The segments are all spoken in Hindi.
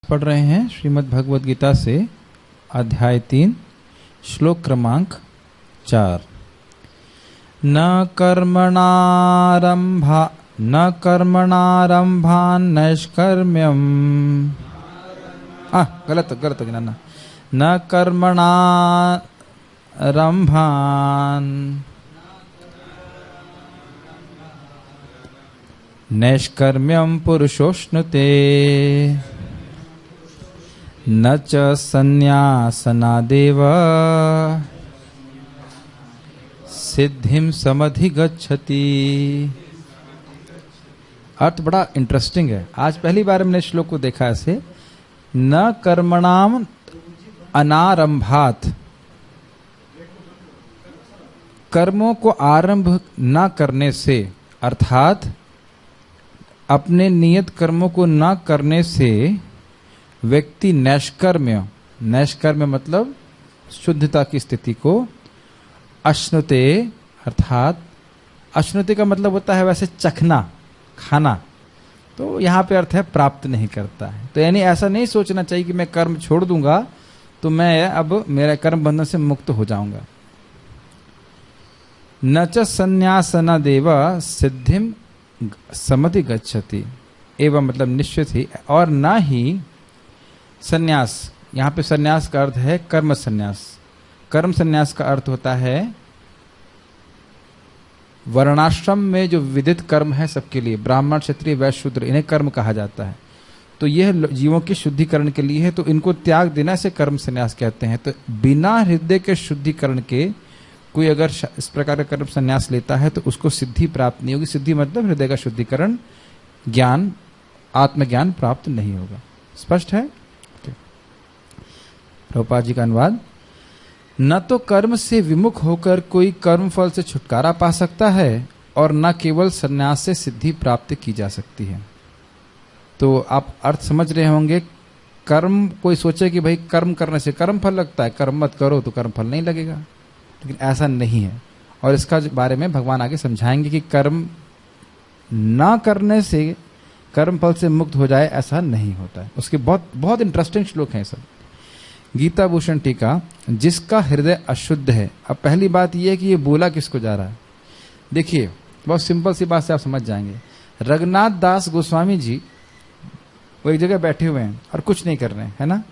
पढ़ रहे हैं श्रीमद् भगवद गीता से अध्याय 3 श्लोक क्रमांक 4। न कर्मणारंभान् नैष्कर्म्यम्। गलत हो गया ना। न कर्मणारंभान् नैष्कर्म्यम् पुरुषोष्णुते न च संन्यासनादेव सिद्धिं समधिगच्छति। अर्थ बड़ा इंटरेस्टिंग है। आज पहली बार हमने श्लोक को देखा ऐसे। न कर्मणाम अनारंभात, कर्मों को आरंभ न करने से, अर्थात अपने नियत कर्मों को न करने से व्यक्ति नैष्कर्म्य, नैष्कर्म्य मतलब शुद्धता की स्थिति को, अश्नुते अर्थात अश्नुते का मतलब होता है वैसे चखना, खाना, तो यहाँ पे अर्थ है प्राप्त नहीं करता है। तो यानी ऐसा नहीं सोचना चाहिए कि मैं कर्म छोड़ दूंगा तो मैं अब मेरा कर्म बंधन से मुक्त हो जाऊंगा। न च संन्यासनादेव सिद्धिम समधिगच्छति, एवं मतलब निश्चित ही, और न ही संन्यास, यहाँ पे संन्यास का अर्थ है कर्म संन्यास। कर्म संन्यास का अर्थ होता है वर्णाश्रम में जो विदित कर्म है सबके लिए, ब्राह्मण क्षत्रिय वैश्य शूद्र, इन्हें कर्म कहा जाता है। तो यह जीवों के शुद्धिकरण के लिए है, तो इनको त्याग देना से कर्म संन्यास कहते हैं। तो बिना हृदय के शुद्धिकरण के कोई अगर इस प्रकार का कर्म संन्यास लेता है तो उसको सिद्धि प्राप्त नहीं होगी। सिद्धि मतलब हृदय का शुद्धिकरण, ज्ञान, आत्मज्ञान प्राप्त नहीं होगा। स्पष्ट है? प्रभुपाद जी का अनुवाद। न तो कर्म से विमुख होकर कोई कर्म फल से छुटकारा पा सकता है और न केवल संन्यास से सिद्धि प्राप्त की जा सकती है। तो आप अर्थ समझ रहे होंगे। कर्म, कोई सोचे कि भाई कर्म करने से कर्म फल लगता है, कर्म मत करो तो कर्म फल नहीं लगेगा, लेकिन ऐसा नहीं है। और इसका बारे में भगवान आगे समझाएंगे कि कर्म ना करने से कर्म फल से मुक्त हो जाए, ऐसा नहीं होता है। उसके बहुत बहुत इंटरेस्टिंग श्लोक हैं सब। गीता भूषण टीका, जिसका हृदय अशुद्ध है। अब पहली बात यह है कि ये बोला किसको जा रहा है। देखिए, बहुत सिंपल सी बात से आप समझ जाएंगे। रघुनाथ दास गोस्वामी जी वो एक जगह बैठे हुए हैं और कुछ नहीं कर रहे हैं, है ना?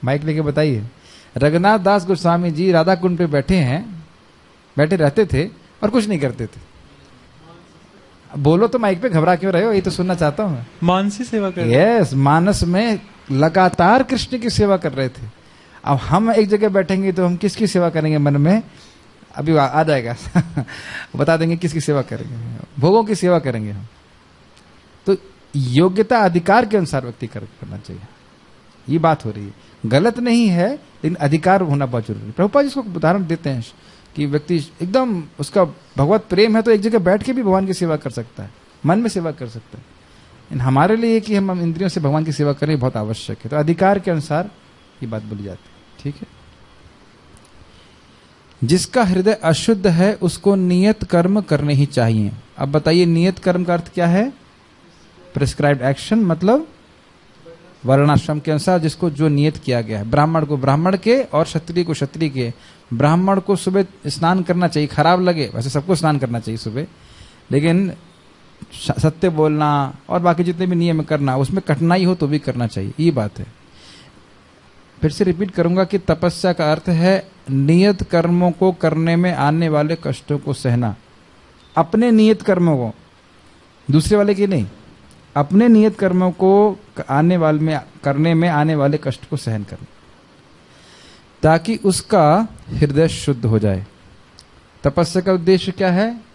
माइक लेके बताइए। रघुनाथ दास गोस्वामी जी राधा कुंड पे बैठे हैं, बैठे रहते थे और कुछ नहीं करते थे। बोलो तो माइक पे, घबरा क्यों रहे हो? ये तो सुनना चाहता हूं मैं। मानसी सेवा कर रहे। यस, मानस में लगातार कृष्ण की सेवा कर रहे थे। अब हम एक जगह बैठेंगे तो हम किसकी सेवा करेंगे? मन में अभी आ जाएगा बता देंगे किसकी सेवा करेंगे। भोगों की सेवा करेंगे हम। तो योग्यता अधिकार के अनुसार व्यक्ति करना चाहिए। ये बात हो रही है, गलत नहीं है, लेकिन अधिकार होना बहुत जरूरी है। प्रभुपाद जी इसको उदाहरण देते हैं कि व्यक्ति एकदम उसका भगवत प्रेम है तो एक जगह बैठ के भी भगवान की सेवा कर सकता है, मन में सेवा कर सकता है। हमारे लिए कि हम इंद्रियों से भगवान की सेवा करें बहुत आवश्यक है। तो अधिकार के अनुसार ये बात बोली जाती है। ठीक है। जिसका हृदय अशुद्ध है उसको नियत कर्म करने ही चाहिए। अब बताइए, नियत कर्म का अर्थ क्या है? प्रिस्क्राइब्ड एक्शन, मतलब वर्णाश्रम के अनुसार जिसको जो नियत किया गया है। ब्राह्मण को ब्राह्मण के और क्षत्रिय को क्षत्रिय के। ब्राह्मण को सुबह स्नान करना चाहिए, खराब लगे वैसे सबको स्नान करना चाहिए सुबह, लेकिन सत्य बोलना और बाकी जितने भी नियम करना, उसमें कठिनाई हो तो भी करना चाहिए। ये बात है। फिर से रिपीट करूंगा कि तपस्या का अर्थ है नियत कर्मों को करने में आने वाले कष्टों को सहना। अपने नियत कर्मों को, दूसरे वाले की नहीं, अपने नियत कर्मों को करने में आने वाले कष्ट को सहन करना, ताकि उसका हृदय शुद्ध हो जाए। तपस्या का उद्देश्य क्या है?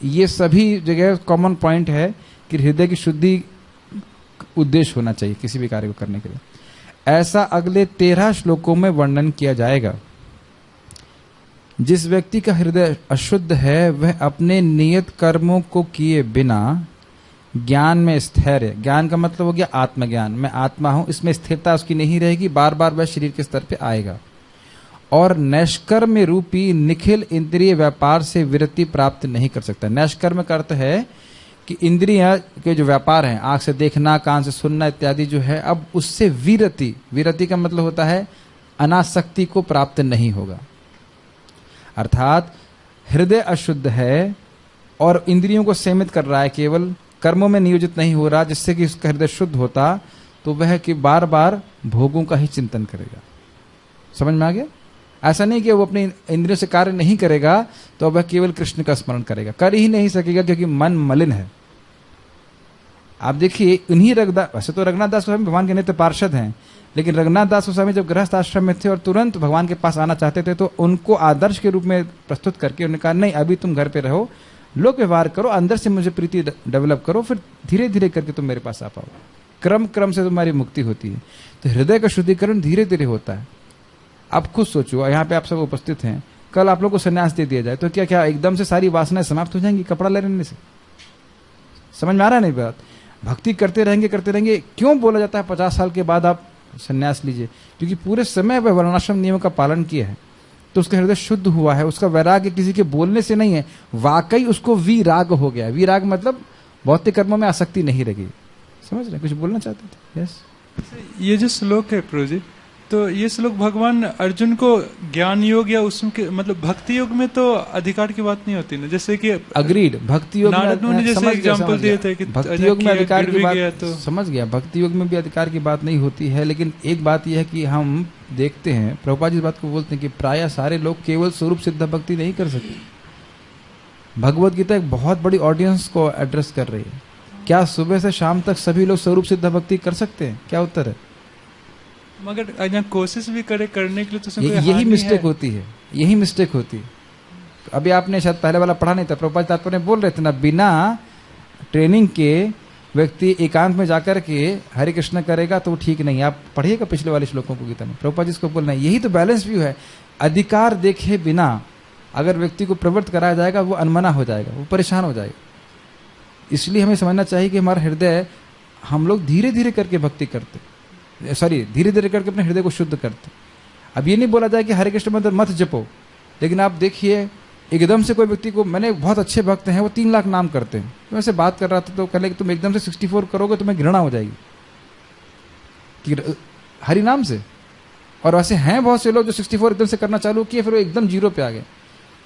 ये सभी जगह कॉमन पॉइंट है कि हृदय की शुद्धि उद्देश्य होना चाहिए किसी भी कार्य को करने के लिए। ऐसा अगले 13 श्लोकों में वर्णन किया जाएगा। जिस व्यक्ति का हृदय अशुद्ध है वह अपने नियत कर्मों को किए बिना ज्ञान में स्थिर है। ज्ञान का मतलब हो गया आत्मज्ञान, मैं आत्मा हूं, इसमें स्थिरता उसकी नहीं रहेगी, बार बार वह शरीर के स्तर पे आएगा। और नैष्कर्म रूपी निखिल इंद्रिय व्यापार से विरति प्राप्त नहीं कर सकता। नैष्कर्म का अर्थ है कि इंद्रियां के जो व्यापार हैं, आंख से देखना, कान से सुनना इत्यादि जो है, अब उससे विरति, विरति का मतलब होता है अनासक्ति को प्राप्त नहीं होगा। अर्थात हृदय अशुद्ध है और इंद्रियों को सीमित कर रहा है, केवल कर्मों में नियोजित नहीं हो रहा, जिससे कि उसका हृदय शुद्ध होता तो वह कि बार बार भोगों का ही चिंतन करेगा। समझ में आ गया? ऐसा नहीं कि वो अपनी इंद्रियों से कार्य नहीं करेगा तो वह केवल कृष्ण का स्मरण करेगा, कर ही नहीं सकेगा क्योंकि मन मलिन है। आप देखिए उन्हीं रघुनाथ, वैसे तो रघुनाथ दास गोस्वामी भगवान के नित्य पार्षद हैं, लेकिन रघुनाथ दास गोस्वामी जब गृहस्थ आश्रम में थे और तुरंत भगवान के पास आना चाहते थे तो उनको आदर्श के रूप में प्रस्तुत करके उन्होंने कहा नहीं, अभी तुम घर पे रहो, लोक व्यवहार करो, अंदर से मुझे प्रीति डेवलप करो, फिर धीरे धीरे करके तुम मेरे पास आ पाओ, क्रम क्रम से तुम्हारी मुक्ति होती है। तो हृदय का शुद्धिकरण धीरे धीरे होता है। आप खुद सोचो, यहाँ पे आप सब उपस्थित हैं, कल आप लोग को संन्यास दे दिया जाए तो क्या क्या एकदम से सारी वासनाएं समाप्त हो जाएंगी कपड़ा लेने से? समझ में आ रहा है नहीं बात? भक्ति करते रहेंगे। क्यों बोला जाता है 50 साल के बाद आप संन्यास लीजिए? क्योंकि पूरे समय वह वर्णाश्रम नियमों का पालन किया है, तो उसका हृदय शुद्ध हुआ है। उसका वैराग्य किसी के बोलने से नहीं है, वाकई उसको विराग हो गया। विराग मतलब भौतिक कर्मों में आसक्ति नहीं रही। समझ रहे? कुछ बोलना चाहते थे? यस। ये जो श्लोक है प्रभु जी, तो ये श्लोक भगवान अर्जुन को ज्ञान योग या उसमें मतलब भक्ति योग में तो अधिकार की बात नहीं होती ना, जैसे कि अग्रीड भक्ति योग में जैसे एग्जांपल दिए थे कि भक्ति योग में अधिकार की बात तो समझ गया, भक्ति योग में भी अधिकार की बात नहीं होती है। लेकिन एक बात यह है कि हम देखते हैं, प्रभुपाद जी इस बात को बोलते हैं कि प्रायः सारे लोग केवल स्वरूप सिद्ध भक्ति नहीं कर सकते। भगवत गीता एक बहुत बड़ी ऑडियंस को एड्रेस कर रही है। क्या सुबह से शाम तक सभी लोग स्वरूप सिद्ध भक्ति कर सकते हैं? क्या उत्तर है? मगर अगर कोशिश भी करे करने के लिए तो यही मिस्टेक होती है, यही मिस्टेक होती है। अभी आपने शायद पहले वाला पढ़ा नहीं था, प्रभुपाद तात्पर्य बोल रहे थे ना, बिना ट्रेनिंग के व्यक्ति एकांत में जाकर के हरे कृष्ण करेगा तो वो ठीक नहीं। आप पढ़िएगा पिछले वाले श्लोकों को गीता में, प्रभुपाद जी इसको बोल रहे हैं। यही तो बैलेंस व्यू है। अधिकार देखे बिना अगर व्यक्ति को प्रवृत्त कराया जाएगा वो अनमना हो जाएगा, वो परेशान हो जाएगा। इसलिए हमें समझना चाहिए कि हमारा हृदय, हम लोग धीरे धीरे करके भक्ति करते, धीरे धीरे करके अपने हृदय को शुद्ध करते। अब ये नहीं बोला जाए कि हरे कृष्ण मंत्र मत जपो, लेकिन आप देखिए एकदम से कोई व्यक्ति को, मैंने बहुत अच्छे भक्त हैं वो 3 लाख नाम करते हैं, तो ऐसे बात कर रहा था तो कहले कि तुम एकदम से 64 करोगे तुम्हें घृणा हो जाएगी कि हरि नाम से। और ऐसे हैं बहुत से लोग जो 64 एकदम से करना चालू किए, फिर वो एकदम 0 पे आ गए,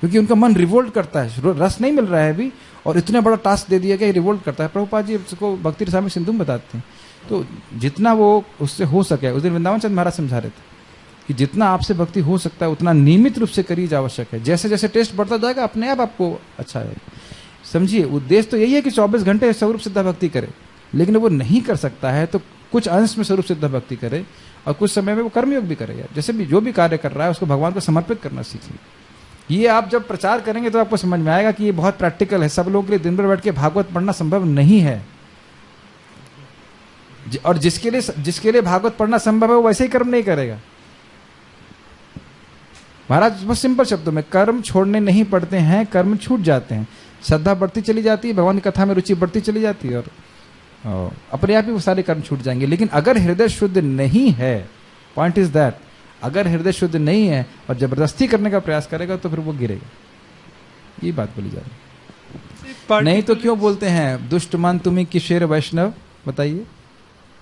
क्योंकि उनका मन रिवोल्ट करता है, रस नहीं मिल रहा है अभी, और इतना बड़ा टास्क दे दिया गया, रिवोल्ट करता है। प्रभुपाद जी इसको भक्ति रसायन सिंधु में बताते हैं। तो जितना वो उससे हो सके, उस दिन वृंदावन चंद महाराज समझा रहे थे कि जितना आपसे भक्ति हो सकता है उतना नियमित रूप से करिए, आवश्यक है। जैसे जैसे टेस्ट बढ़ता जाएगा अपने आप आपको अच्छा है। समझिए उद्देश्य तो यही है कि 24 घंटे स्वरूप सिद्ध भक्ति करे, लेकिन वो नहीं कर सकता है तो कुछ अंश में स्वरूप सिद्ध भक्ति करे और कुछ समय में वो कर्मयोग भी करे। जैसे भी जो भी कार्य कर रहा है उसको भगवान को समर्पित करना सीखिए। ये आप जब प्रचार करेंगे तो आपको समझ में आएगा कि ये बहुत प्रैक्टिकल है। सब लोगों के लिए दिन भर बैठ के भागवत पढ़ना संभव नहीं है, और जिसके लिए भागवत पढ़ना संभव है वो वैसे ही कर्म नहीं करेगा। महाराज बहुत सिंपल शब्दों में, कर्म छोड़ने नहीं पड़ते हैं, कर्म छूट जाते हैं। श्रद्धा बढ़ती चली जाती है, भगवान की कथा में रुचि बढ़ती चली जाती है, और अपने आप ही वो सारे कर्म छूट जाएंगे। लेकिन अगर हृदय शुद्ध नहीं है, पॉइंट इज दैट, अगर हृदय शुद्ध नहीं है और जबरदस्ती करने का प्रयास करेगा तो फिर वो गिरेगा। ये बात बोली जा रही। नहीं तो क्यों बोलते हैं दुष्ट मन तुम्हें किशोर वैष्णव, बताइए,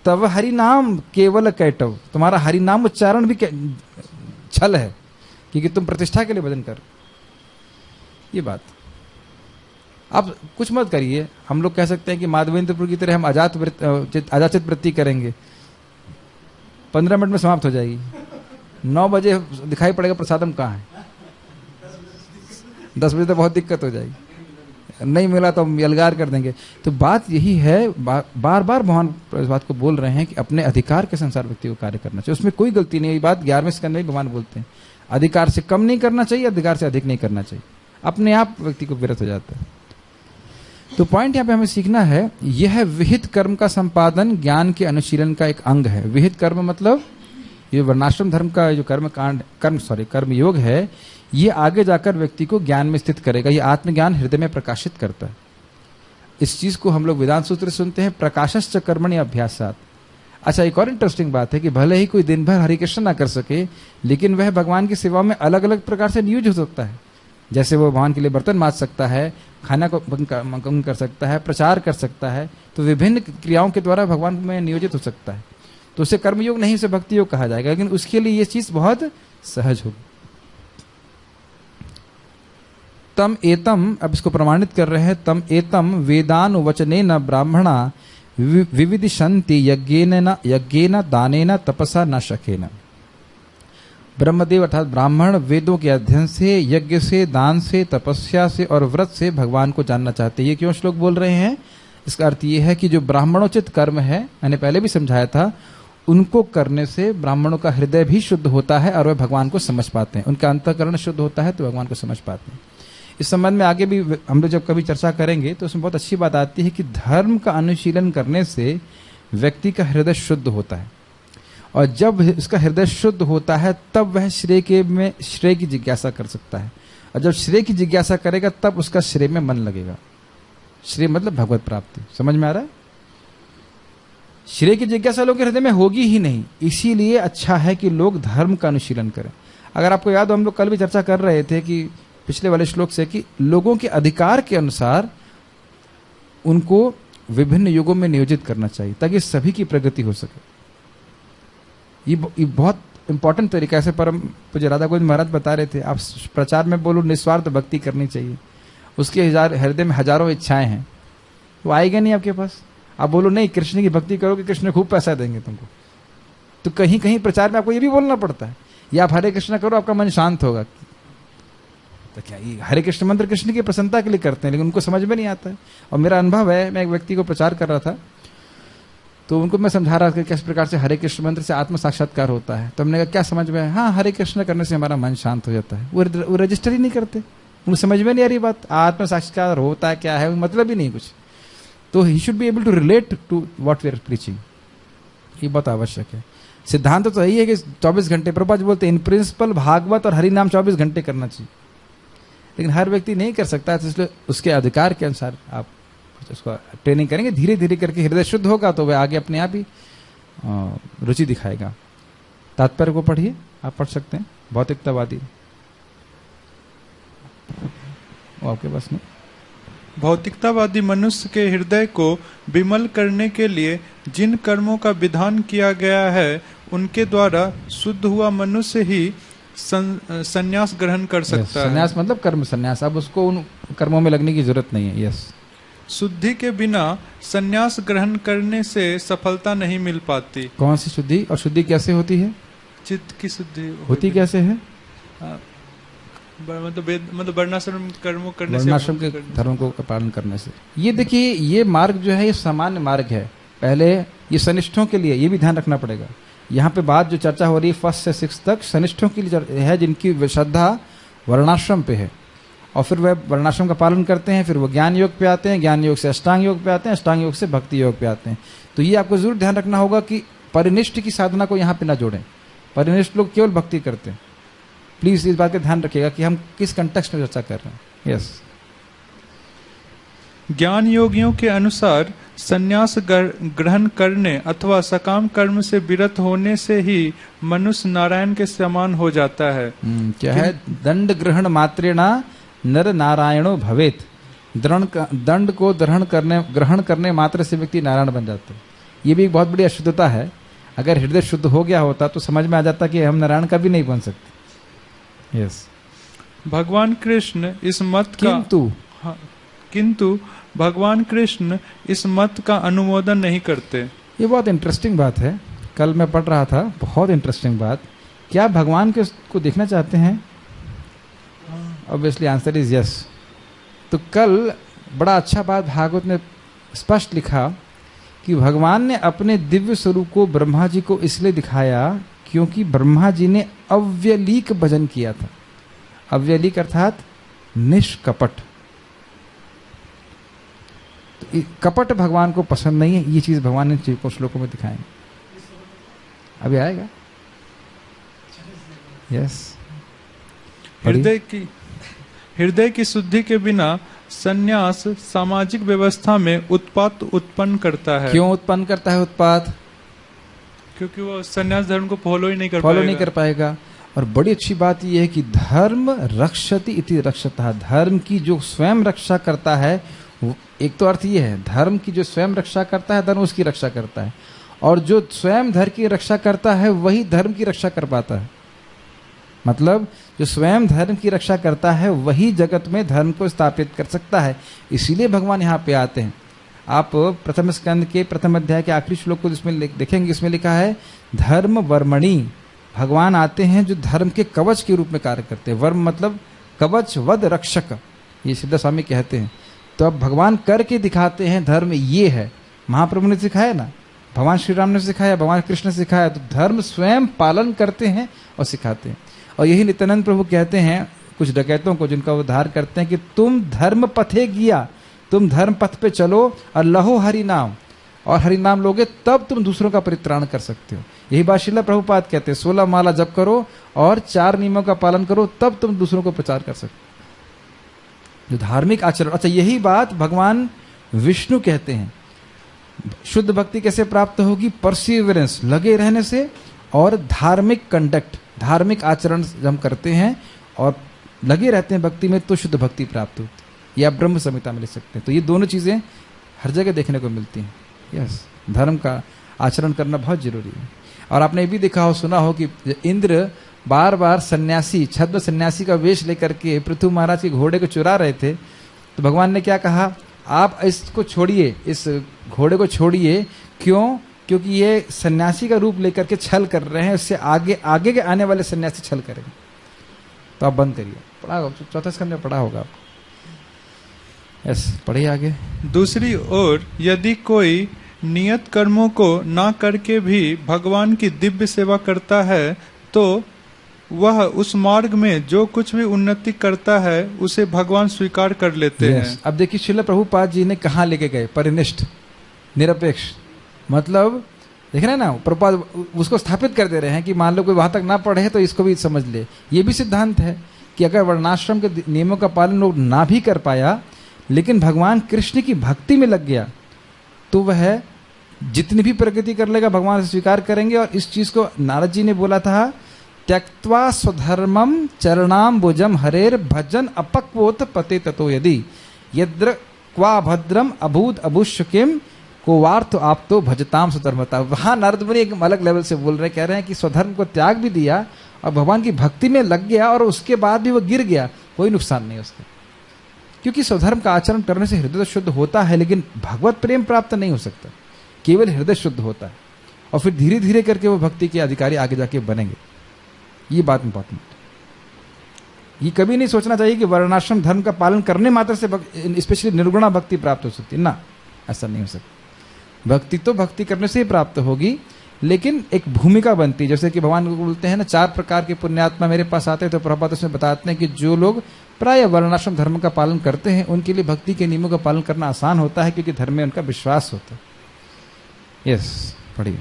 तब हरि नाम केवल कैटव। तुम्हारा हरि नाम उच्चारण भी छल है, क्योंकि तुम प्रतिष्ठा के लिए भजन कर। ये बात आप कुछ मत करिए। हम लोग कह सकते हैं कि माधवेंद्रपुर की तरह हम अजाचित वृत्ति करेंगे, 15 मिनट में समाप्त हो जाएगी। 9 बजे दिखाई पड़ेगा प्रसादम कहाँ है, 10 बजे तक बहुत दिक्कत हो जाएगी, नहीं मिला तो हम यलगार कर देंगे। तो बात यही है, बार बार भगवान इस बात को बोल रहे हैं कि अपने अधिकार के संसार व्यक्ति को कार्य करना चाहिए, उसमें कोई गलती नहीं। ये बात 11वें स्कंद में भगवान बोलते हैं, अधिकार से कम नहीं करना चाहिए, अधिकार से अधिक नहीं करना चाहिए, अपने आप व्यक्ति को विरत हो जाता है। तो पॉइंट यहाँ पे हमें सीखना है, यह विहित कर्म का संपादन ज्ञान के अनुशीलन का एक अंग है। विहित कर्म मतलब ये वर्णाश्रम धर्म का जो कर्म योग है, ये आगे जाकर व्यक्ति को ज्ञान में स्थित करेगा। ये आत्मज्ञान हृदय में प्रकाशित करता है। इस चीज को हम लोग वेदांत सूत्र सुनते हैं, प्रकाशश्च कर्मणि अभ्यासात्। अच्छा, एक और इंटरेस्टिंग बात है कि भले ही कोई दिन भर हरे कृष्ण ना कर सके, लेकिन वह भगवान की सेवा में अलग अलग प्रकार से नियुक्त हो सकता है। जैसे वो भगवान के लिए बर्तन माज सकता है, खाना को भंग कर सकता है, प्रचार कर सकता है, तो विभिन्न क्रियाओं के द्वारा भगवान में नियोजित हो सकता है। तो उसे कर्मयोग नहीं, उसे भक्ति योग कहा जाएगा, लेकिन उसके लिए ये चीज बहुत सहज होगी। तम एतम, अब इसको प्रमाणित कर रहे हैं, तम एतम वेदानुवचनेन ब्राह्मणा विविदिशन्ति यज्ञेन दानेन तपसा न शकेन। ब्रह्मदेव अर्थात ब्राह्मण वेदों के अध्ययन से, यज्ञ से, दान से, तपस्या से और व्रत से भगवान को जानना चाहते हैं। ये क्यों श्लोक बोल रहे हैं? इसका अर्थ ये है कि जो ब्राह्मणोचित कर्म है, मैंने पहले भी समझाया था, उनको करने से ब्राह्मणों का हृदय भी शुद्ध होता है और वे भगवान को समझ पाते हैं। उनका अंतःकरण शुद्ध होता है तो भगवान को समझ पाते हैं। इस संबंध में आगे भी हम लोग जब कभी चर्चा करेंगे तो उसमें बहुत अच्छी बात आती है कि धर्म का अनुशीलन करने से व्यक्ति का हृदय शुद्ध होता है, और जब इसका हृदय शुद्ध होता है तब वह श्रेय की जिज्ञासा कर सकता है, और जब श्रेय की जिज्ञासा करेगा तब उसका श्रेय में मन लगेगा। श्रेय मतलब भगवत प्राप्ति, समझ में आ रहा है? श्रेय की जिज्ञासा लोगों के हृदय में होगी ही नहीं, इसीलिए अच्छा है कि लोग धर्म का अनुशीलन करें। अगर आपको याद हो, हम लोग कल भी चर्चा कर रहे थे कि पिछले वाले श्लोक से, कि लोगों के अधिकार के अनुसार उनको विभिन्न युगों में नियोजित करना चाहिए ताकि सभी की प्रगति हो सके। ये बहुत इंपॉर्टेंट तरीका है। परम पूज्य राधा गोविंद महाराज बता रहे थे, आप प्रचार में बोलो निस्वार्थ भक्ति करनी चाहिए, उसके हृदय में हजारों इच्छाएं हैं, वो आएगा नहीं आपके पास। आप बोलो नहीं कृष्ण की भक्ति करोगे, कृष्ण खूब पैसा देंगे तुमको, तो कहीं कहीं प्रचार में आपको ये भी बोलना पड़ता है, या आप हरे कृष्ण करो आपका मन शांत होगा। तो क्या ये हरे कृष्ण मंत्र कृष्ण की प्रसन्नता के लिए करते हैं, लेकिन उनको समझ में नहीं आता है। और मेरा अनुभव है, मैं एक व्यक्ति को प्रचार कर रहा था, तो उनको मैं समझा रहा था कि किस प्रकार से हरे कृष्ण मंत्र से आत्म साक्षात्कार होता है। तो हमने कहा क्या समझ में है? हाँ, हरे कृष्ण करने से हमारा मन शांत हो जाता है। वो रजिस्टर ही नहीं करते, उनको समझ में नहीं आ रही बात, आत्म साक्षात्कार होता है क्या है, मतलब ही नहीं कुछ। तो he should be able to relate to what we are preaching, ये बहुत आवश्यक है। सिद्धांत तो यही है कि 24 घंटे, प्रभुपाद जी बोलते हैं इन प्रिंसिपल भागवत और हरि नाम 24 घंटे करना चाहिए, लेकिन हर व्यक्ति नहीं कर सकता, तो इसलिए उसके अधिकार के अनुसार आप उसको ट्रेनिंग करेंगे, धीरे धीरे करके हृदय शुद्ध होगा तो वह आगे अपने आप ही रुचि दिखाएगा। तात्पर्य को पढ़िए, आप पढ़ सकते हैं, भौतिकतावादी आपके पास नहीं। भौतिकतावादी मनुष्य के हृदय को विमल करने के लिए जिन कर्मों का विधान किया गया है, उनके द्वारा शुद्ध हुआ मनुष्य ही संन्यास ग्रहण कर सकता है। संन्यास मतलब कर्म संन्यास, अब उसको उन कर्मों में लगने की जरूरत नहीं है। यस, शुद्धि के बिना संन्यास ग्रहण करने से सफलता नहीं मिल पाती। कौन सी शुद्धि? और शुद्धि कैसे होती है? चित्त की शुद्धि होती कैसे है? मतलब वर्णाश्रम कर्मों करने से, वर्णाश्रम के धर्मों को पालन करने से। ये देखिए, ये मार्ग जो है ये सामान्य मार्ग है। पहले ये सनिष्ठों के लिए, ये भी ध्यान रखना पड़ेगा। यहाँ पे बात जो चर्चा हो रही है 1 से 6 तक सनिष्ठों के लिए है, जिनकी श्रद्धा वर्णाश्रम पे है, और फिर वह वर्णाश्रम का पालन करते हैं, फिर वो ज्ञान योग पे आते हैं, ज्ञान योग से अष्टांग योग पे आते हैं, अष्टांग योग से भक्ति योग पे आते हैं। तो ये आपको जरूर ध्यान रखना होगा कि परिनिष्ठ की साधना को यहाँ पे ना जोड़ें। परिनिष्ठ लोग केवल भक्ति करते हैं। प्लीज इस बात का ध्यान रखिएगा कि हम किस कंटेक्स्ट में चर्चा कर रहे हैं। यस, ज्ञान योगियों के अनुसार संन्यास ग्रहण करने अथवा सकाम कर्म से विरत होने से ही मनुष्य नारायण के समान हो जाता है। क्या है? दंड ग्रहण मात्रेणा नर नारायणो भवेत। दंड को ग्रहण करने मात्र से व्यक्ति नारायण बन जाता है। ये भी एक बहुत बड़ी अशुद्धता है। अगर हृदय शुद्ध हो गया होता तो समझ में आ जाता कि हम नारायण का भी नहीं बन सकते। यस, भगवान कृष्ण इस मत का किंतु भगवान कृष्ण इस मत का अनुमोदन नहीं करते। ये बहुत इंटरेस्टिंग बात है, कल मैं पढ़ रहा था, बहुत इंटरेस्टिंग बात। क्या भगवान को देखना चाहते हैं? Obviously answer is yes. तो कल बड़ा अच्छा बात भागवत ने स्पष्ट लिखा कि भगवान ने अपने दिव्य स्वरूप को ब्रह्मा जी को इसलिए दिखाया क्योंकि ब्रह्मा जी ने अव्यलीक भजन किया था। अव्यलीक अर्थात निष्कपट। तो कपट भगवान को पसंद नहीं है, ये चीज भगवान ने कुछ श्लोकों में दिखाएंगे, अभी आएगा। यस, हृदय की शुद्धि के बिना संन्यास सामाजिक व्यवस्था में उत्पात उत्पन्न करता है। क्यों उत्पन्न करता है उत्पात? क्योंकि वो संन्यास धर्म को फॉलो नहीं कर पाएगा। और बड़ी अच्छी बात यह है कि धर्म रक्षति इति रक्षतः, धर्म की जो स्वयं रक्षा करता है, एक तो अर्थ ये है धर्म की जो स्वयं रक्षा करता है, धर्म उसकी रक्षा करता है, और जो स्वयं धर्म की रक्षा करता है वही धर्म की रक्षा कर पाता है। मतलब जो स्वयं धर्म की रक्षा करता है वही जगत में धर्म को स्थापित कर सकता है। इसीलिए भगवान यहाँ पे आते हैं। आप प्रथम स्कंद के प्रथम अध्याय के आखिरी श्लोक को इसमें देखेंगे, इसमें लिखा है धर्म वर्मणि। भगवान आते हैं जो धर्म के कवच के रूप में कार्य करते हैं। वर्म मतलब कवच, वध, रक्षक, ये सिद्ध स्वामी कहते हैं। तो अब भगवान करके दिखाते हैं धर्म ये है। महाप्रभु ने सिखाया ना, भगवान श्री राम ने सिखाया, भगवान कृष्ण ने सिखाया, तो धर्म स्वयं पालन करते हैं और सिखाते हैं। और यही नित्यानंद प्रभु कहते हैं कुछ डकैतों को, जिनका उद्धार करते हैं, कि तुम धर्म पथे गिया, तुम धर्म पथ पे चलो और लहो हरि नाम, और हरि नाम लोगे तब तुम दूसरों का परित्राण कर सकते हो। यही बात श्रील प्रभुपाद कहते हैं, 16 माला जप करो और 4 नियमों का पालन करो तब तुम दूसरों को प्रचार कर सकते हो। जो धार्मिक आचरण, अच्छा यही बात भगवान विष्णु कहते हैं। शुद्ध भक्ति कैसे प्राप्त होगी? परसिवरेंस, लगे रहने से, और धार्मिक कंडक्ट, धार्मिक आचरण हम करते हैं और लगे रहते हैं भक्ति में, तो शुद्ध भक्ति प्राप्त होती है। या ब्रह्म संहिता में लिख सकते हैं। तो ये दोनों चीजें हर जगह देखने को मिलती हैं। यस, धर्म का आचरण करना बहुत जरूरी है। और आपने ये भी देखा हो, सुना हो कि इंद्र बार बार सन्यासी, छद्म सन्यासी का वेश लेकर के पृथु महाराज के घोड़े को चुरा रहे थे। तो भगवान ने क्या कहा? आप इसको छोड़िए, इस घोड़े को छोड़िए। क्यों? क्योंकि ये सन्यासी का रूप लेकर के छल कर रहे हैं, इससे आगे आगे के आने वाले सन्यासी छल करेंगे। तो आप बंद करिए। पढ़ा होगा, चौथा स्कंद में पढ़ा होगा आपको। यस, पढ़िए आगे। दूसरी ओर यदि कोई नियत कर्मों को ना करके भी भगवान की दिव्य सेवा करता है, तो वह उस मार्ग में जो कुछ भी उन्नति करता है उसे भगवान स्वीकार कर लेते हैं। अब देखिए श्रील प्रभुपाद जी ने कहाँ लेके गए? परिनिष्ठ, निरपेक्ष। मतलब देख रहे हैं ना, प्रभुपाद उसको स्थापित कर दे रहे हैं कि मान लो कोई वहां तक ना पढ़े तो इसको भी समझ ले। ये भी सिद्धांत है कि अगर वर्णाश्रम के नियमों का पालन लोग ना भी कर पाया, लेकिन भगवान कृष्ण की भक्ति में लग गया, तो वह जितनी भी प्रगति कर लेगा भगवान से स्वीकार करेंगे। और इस चीज को नारद जी ने बोला था, त्यक्त्वा स्वधर्मम चरणाम्बुजम हरेर भजन अपक्वोत पते ततो यदि यद्र क्वा भद्रम अभूत अभुष्य किम को वार्थ आप तो भजताम स्वधर्मता। वहां नारद मुनि एक अलग लेवल से बोल रहे, कह रहे हैं कि स्वधर्म को त्याग भी दिया और भगवान की भक्ति में लग गया, और उसके बाद भी वो गिर गया, कोई नुकसान नहीं उसका। क्योंकि स्वधर्म का आचरण करने से हृदय शुद्ध होता है, लेकिन भगवत प्रेम प्राप्त नहीं हो सकता, केवल हृदय शुद्ध होता है। और फिर धीरे धीरे करके वो भक्ति के अधिकारी आगे जाके बनेंगे। ये बात इंपॉर्टेंट। ये कभी नहीं सोचना चाहिए कि वर्णाश्रम धर्म का पालन करने मात्र से स्पेशली निर्गुणा भक्ति प्राप्त हो सकती है। ना, ऐसा नहीं हो सकता। भक्ति तो भक्ति करने से ही प्राप्त होगी, लेकिन एक भूमिका बनती है। जैसे कि भगवान को बोलते हैं ना, 4 प्रकार के पुण्यात्मा मेरे पास आते हैं, तो प्रभुपाद उसमें बताते हैं कि जो लोग प्राय वर्णाश्रम धर्म का पालन करते हैं उनके लिए भक्ति के नियमों का पालन करना आसान होता है, क्योंकि धर्म में उनका विश्वास होता है। यस, पढ़िए।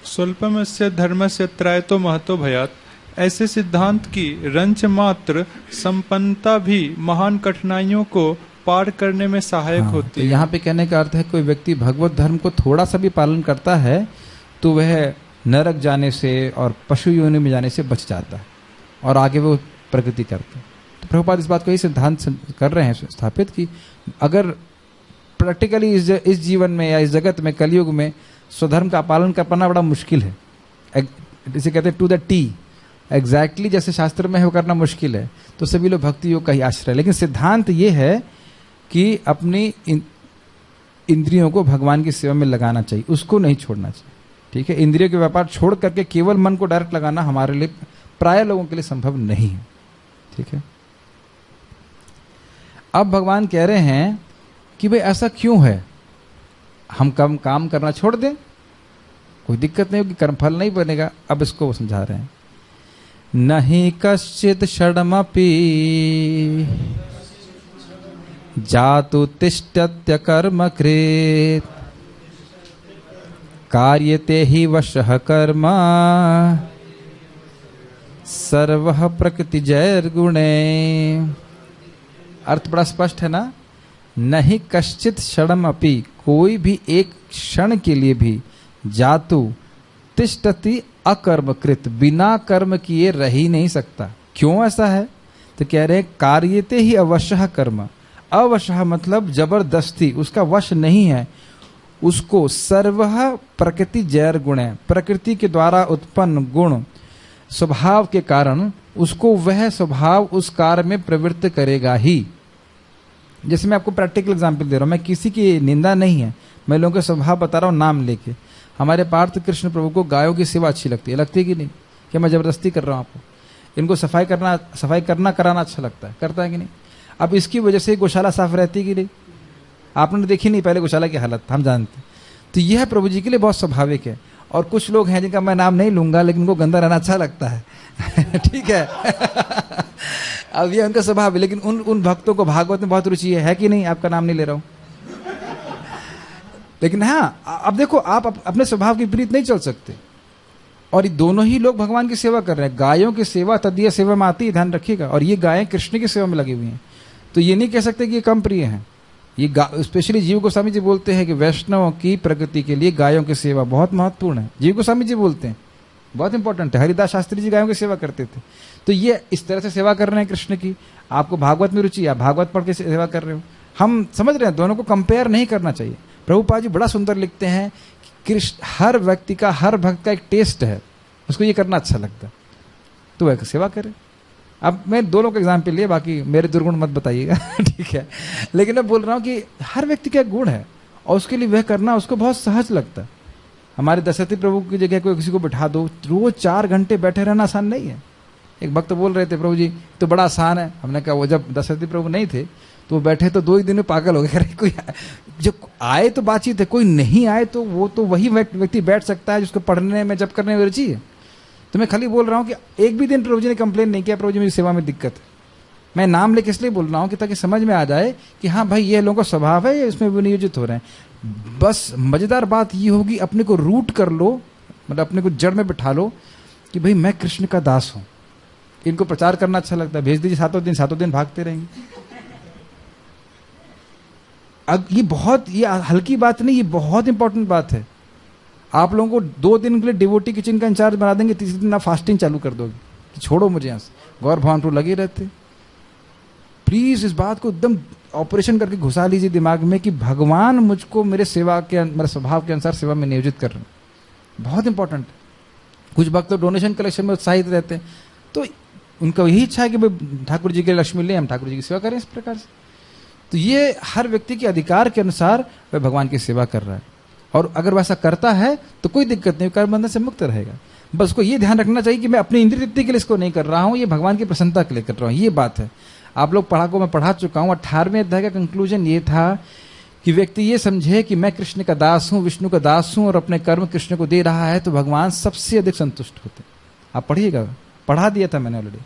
स्वल्पमस्य धर्मस्य त्रायतो महतो भयात्। ऐसे सिद्धांत की रंच मात्र संपन्नता भी महान कठिनाइयों को पार करने में सहायक होती है। यहाँ पे कहने का अर्थ है, कोई व्यक्ति भगवत धर्म को थोड़ा सा भी पालन करता है तो वह नरक जाने से और पशु योनि में जाने से बच जाता है, और आगे वो प्रगति करता है। तो प्रभुपाद इस बात को ही सिद्धांत कर रहे हैं स्थापित कि अगर प्रैक्टिकली इस जीवन में या इस जगत में कलयुग में स्वधर्म का पालन कर पाना बड़ा मुश्किल है, इसे कहते हैं टू द टी, एग्जैक्टली जैसे शास्त्र में है वो करना मुश्किल है, तो सभी लोग भक्ति योग का ही आश्रय। लेकिन सिद्धांत ये है कि अपनी इंद्रियों को भगवान की सेवा में लगाना चाहिए, उसको नहीं छोड़ना चाहिए। ठीक है, इंद्रियों के व्यापार छोड़ करके केवल मन को डायरेक्ट लगाना हमारे लिए, प्राय लोगों के लिए संभव नहीं है। ठीक है, अब भगवान कह रहे हैं कि भाई ऐसा क्यों है, हम कम काम करना छोड़ दें, कोई दिक्कत नहीं होगी, कर्मफल नहीं बनेगा। अब इसको वो समझा रहे हैं, नहीं कश्चित षडमपि जातु तिष्ठत्य कर्म कृत कार्यते हि वशः कर्म सर्वः प्रकृति जैर्गुणे। अर्थ बड़ा स्पष्ट है ना, नहीं कश्चित क्षणमपि, कोई भी एक क्षण के लिए भी, जातु तिष्ठति अकर्मकृत, बिना कर्म किए रह ही नहीं सकता। क्यों ऐसा है? तो कह रहे हैं कार्यते ही अवश्य कर्म। अवश्य मतलब जबरदस्ती, उसका वश नहीं है, उसको सर्व प्रकृति जैर गुण है, प्रकृति के द्वारा उत्पन्न गुण स्वभाव के कारण उसको वह स्वभाव उस कार्य में प्रवृत्त करेगा ही। जैसे मैं आपको प्रैक्टिकल एग्जांपल दे रहा हूं, मैं किसी की निंदा नहीं है, मैं लोगों का स्वभाव बता रहा हूं नाम लेके। हमारे पार्थ कृष्ण प्रभु को गायों की सेवा अच्छी लगती है कि नहीं? क्या मैं जबरदस्ती कर रहा हूं आपको? इनको सफाई करना कराना अच्छा लगता है, करता है कि नहीं? अब इसकी वजह से गौशाला साफ रहती कि नहीं? आपने देखी नहीं पहले गौशाला की हालत, हम जानते। तो यह प्रभु जी के लिए बहुत स्वाभाविक है। और कुछ लोग हैं जिनका मैं नाम नहीं लूंगा, लेकिन उनको गंदा रहना अच्छा लगता है ठीक है अब ये उनका स्वभाव है। लेकिन उन भक्तों को भागवत में बहुत रुचि है कि नहीं? आपका नाम नहीं ले रहा हूं लेकिन हाँ, अब देखो, आप अपने स्वभाव के विपरीत नहीं चल सकते। और ये दोनों ही लोग भगवान की सेवा कर रहे हैं। गायों की सेवा तदीय सेवा में आती है, ध्यान रखिएगा। और ये गायें कृष्ण की सेवा में लगी हुई हैं, तो ये नहीं कह सकते कि ये कम प्रिय हैं। ये स्पेशली जीव गोस्वामी जी बोलते हैं कि वैष्णवों की प्रगति के लिए गायों की सेवा बहुत महत्वपूर्ण है। जीव गोस्वामी जी बोलते हैं बहुत इंपॉर्टेंट है। हरिदास शास्त्री जी गायों की सेवा करते थे। तो ये इस तरह से सेवा कर रहे हैं कृष्ण की। आपको भागवत में रुचि, आप भागवत पढ़ के सेवा कर रहे हो। हम समझ रहे हैं, दोनों को कंपेयर नहीं करना चाहिए। प्रभुपाद जी बड़ा सुंदर लिखते हैं कि कृष्ण, हर व्यक्ति का, हर भक्त का एक टेस्ट है, उसको ये करना अच्छा लगता है, तो वह सेवा करे। अब मैं दोनों का एग्जाम्पल लिए, बाकी मेरे दुर्गुण मत बताइएगा ठीक है। लेकिन मैं बोल रहा हूँ कि हर व्यक्ति का एक गुण है और उसके लिए वह करना उसको बहुत सहज लगता है। हमारे दशरथी प्रभु की जगह कोई किसी को बिठा दो, रोज 4 घंटे बैठे रहना आसान नहीं है। एक भक्त बोल रहे थे, प्रभु जी तो बड़ा आसान है। हमने कहा वो जब दशरथी प्रभु नहीं थे तो बैठे तो 2 ही दिन में पागल हो गए। कोई जब आए तो बातचीत है, कोई नहीं आए तो वो तो वही व्यक्ति बैठ सकता है जिसको पढ़ने में जब करने में रुचि है। तो मैं खाली बोल रहा हूँ कि एक भी दिन प्रभु जी ने कंप्लेन नहीं किया, प्रभु जी मेरी सेवा में दिक्कत है। मैं नाम लेके इसलिए बोल रहा हूँ कि ताकि समझ में आ जाए कि हाँ भाई, ये लोगों का स्वभाव है, इसमें विनियोजित हो रहे हैं। बस मजेदार बात ये होगी, अपने को रूट कर लो, मतलब अपने को जड़ में बिठा लो कि भाई मैं कृष्ण का दास हूं। इनको प्रचार करना अच्छा लगता है, भेज दीजिए 7 दिन भागते रहेंगे। अब ये हल्की बात नहीं, ये बहुत इंपॉर्टेंट बात है। आप लोगों को 2 दिन के लिए डिवोटी किचन का इंचार्ज बना देंगे, तीसरे दिन आप फास्टिंग चालू कर दोगे कि छोड़ो मुझे यहां से। गौर भगवान तो लगे रहते। प्लीज इस बात को एकदम ऑपरेशन करके घुसा लीजिए दिमाग में कि भगवान मुझको मेरे स्वभाव के अनुसार सेवा में नियोजित कर रहे हैं। बहुत इंपॉर्टेंट। कुछ भक्त तो डोनेशन कलेक्शन में उत्साहित रहते हैं, तो उनका यही इच्छा है कि भाई ठाकुर जी के लक्ष्मी ले, हम ठाकुर जी की सेवा करें इस प्रकार से। तो ये हर व्यक्ति के अधिकार के अनुसार वह भगवान की सेवा कर रहा है। और अगर वैसा करता है तो कोई दिक्कत नहीं, कर्म बंधन से मुक्त रहेगा। बस उसको ये ध्यान रखना चाहिए कि मैं अपनी इंद्रिय तृप्ति के लिए इसको नहीं कर रहा हूं, ये भगवान की प्रसन्नता के लिए कर रहा हूं। ये बात है। आप लोग पढ़ा को मैं पढ़ा चुका हूं। 18वें अध्याय का कंक्लूजन ये था कि व्यक्ति ये समझे कि मैं कृष्ण का दास हूं, विष्णु का दास हूं, और अपने कर्म कृष्ण को दे रहा है, तो भगवान सबसे अधिक संतुष्ट होते। आप पढ़िएगा, पढ़ा दिया था मैंने ऑलरेडी,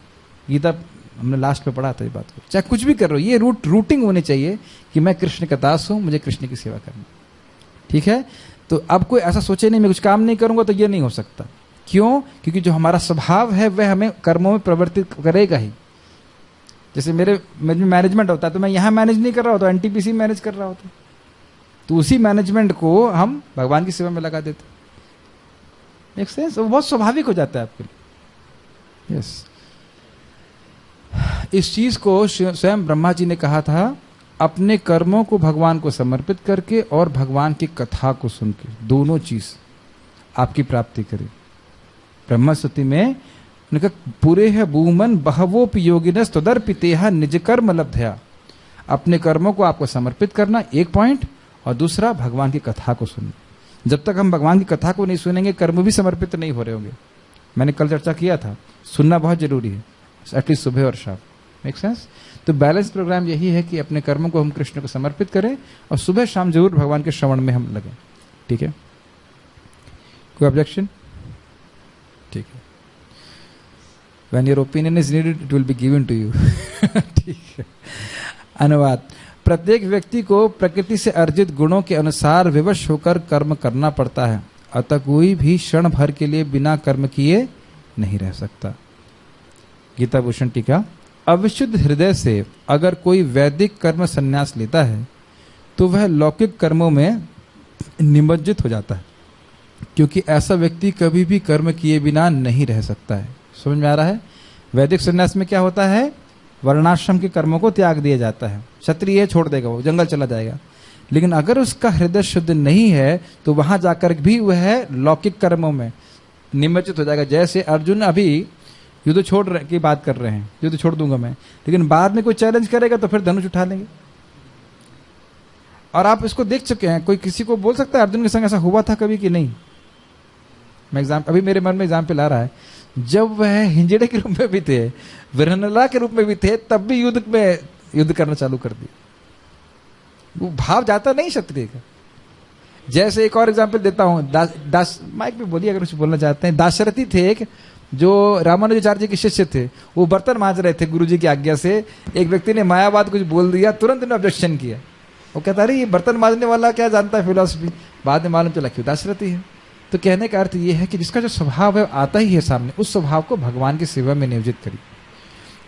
गीता हमने लास्ट में पढ़ा था ये बात को। चाहे कुछ भी कर रहे हो, ये रूटिंग होनी चाहिए कि मैं कृष्ण का दास हूं, मुझे कृष्ण की सेवा करनी। ठीक है। तो अब कोई ऐसा सोचे नहीं मैं कुछ काम नहीं करूंगा, तो ये नहीं हो सकता। क्यों? क्योंकि जो हमारा स्वभाव है वह हमें कर्मों में प्रवर्तित करेगा ही। जैसे मेरे मैनेजमेंट होता है, तो मैं यहां मैनेज नहीं कर रहा होता, एनटीपीसी मैनेज कर रहा होता, तो उसी मैनेजमेंट को हम भगवान की सेवा में लगा देते। एक सेंस वो बहुत स्वाभाविक हो जाता है आपके लिए। यस, इस चीज को स्वयं ब्रह्मा जी ने कहा था, अपने कर्मों को भगवान को समर्पित करके और भगवान की कथा को सुन के, दोनों चीज आपकी प्राप्ति करे। ब्रह्मस्तुति में उन्होंने कहा, पूरे है भूमन बहवोप योगिनस तदर्पितेह निज कर्म लब्धया। अपने कर्मों को आपको समर्पित करना, एक पॉइंट, और दूसरा भगवान की कथा को सुनना। जब तक हम भगवान की कथा को नहीं सुनेंगे, कर्म भी समर्पित नहीं हो रहे होंगे। मैंने कल चर्चा किया था, सुनना बहुत जरूरी है, एटलीस्ट सुबह और शाम। Make sense? तो बैलेंस प्रोग्राम यही है कि अपने कर्मों को हम कृष्ण को समर्पित करें और सुबह शाम जरूर भगवान के श्रवण में हम लगें। ठीक है? कोई ऑब्जेक्शन? ठीक है। When your opinion is needed, it will be given to you. ठीक है। अनुवाद। प्रत्येक व्यक्ति को प्रकृति से अर्जित गुणों के अनुसार विवश होकर कर्म करना पड़ता है, अतः कोई भी क्षण भर के लिए बिना कर्म किए नहीं रह सकता। गीता भूषण टीका। अविशुद्ध हृदय से अगर कोई वैदिक कर्म संन्यास लेता है तो वह लौकिक कर्मों में निमज्जित हो जाता है। क्योंकि ऐसा व्यक्ति कभी भी कर्म किए बिना नहीं रह सकता है। समझ में आ रहा है? वैदिक संन्यास में क्या होता है? वर्णाश्रम के कर्मों को त्याग दिया जाता है। क्षत्रिय है, छोड़ देगा, वो जंगल चला जाएगा। लेकिन अगर उसका हृदय शुद्ध नहीं है तो वहां जाकर भी वह लौकिक कर्मों में निमज्जित हो जाएगा। जैसे अर्जुन अभी युद्ध छोड़ की बात कर रहे हैं, युद्ध छोड़ दूंगा मैं, लेकिन बाद में कोई चैलेंज करेगा तो फिर धनुष उठा लेंगे। और आप इसको देख चुके हैं। कोई किसी को बोल सकता है अर्जुन के संग ऐसा हुआ था कभी कि नहीं? मैं अभी मेरे मन में एग्जाम्पल आ रहा है, जब वह हिंजड़े के रूप में भी थे, विरहनला के रूप में भी थे, तब भी युद्ध करना चालू कर दिया। वो भाव जाता नहीं क्षत्रिय का। जैसे एक और एग्जाम्पल देता हूं, माइक में बोलिए अगर कुछ बोलना चाहते हैं। दाशरथी थे एक, जो रामानुजाचार्य जी के शिष्य थे। वो बर्तन मांज रहे थे गुरुजी की आज्ञा से, एक व्यक्ति ने मायावाद कुछ बोल दिया, तुरंत उन्होंने ऑब्जेक्शन किया। वो कहता अरे ये बर्तन मांजने वाला क्या जानता है फिलॉसफी। बाद में मालूम चला क्यों दाशरथी है। तो कहने का अर्थ ये है कि जिसका जो स्वभाव है आता ही है सामने, उस स्वभाव को भगवान की सेवा में नियोजित करिए।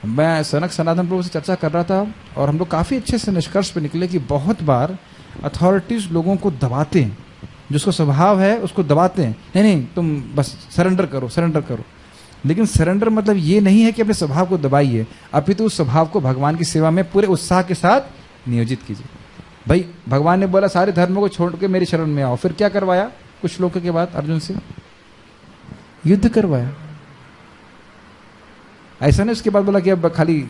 मैं सनक सनातन प्रभु से चर्चा कर रहा था और हम लोग काफी अच्छे से निष्कर्ष पे निकले कि बहुत बार अथॉरिटीज लोगों को दबाते हैं, जिसको स्वभाव है उसको दबाते हैं, नहीं तुम बस सरेंडर करो। लेकिन सरेंडर मतलब ये नहीं है कि अपने स्वभाव को दबाइए, अपितु उस स्वभाव को भगवान की सेवा में पूरे उत्साह के साथ नियोजित कीजिए। भाई भगवान ने बोला सारे धर्मों को छोड़ के मेरी शरण में आओ, फिर क्या करवाया? कुछ श्लोकों के बाद अर्जुन से युद्ध करवाया। ऐसा नहीं उसके बाद बोला कि अब खाली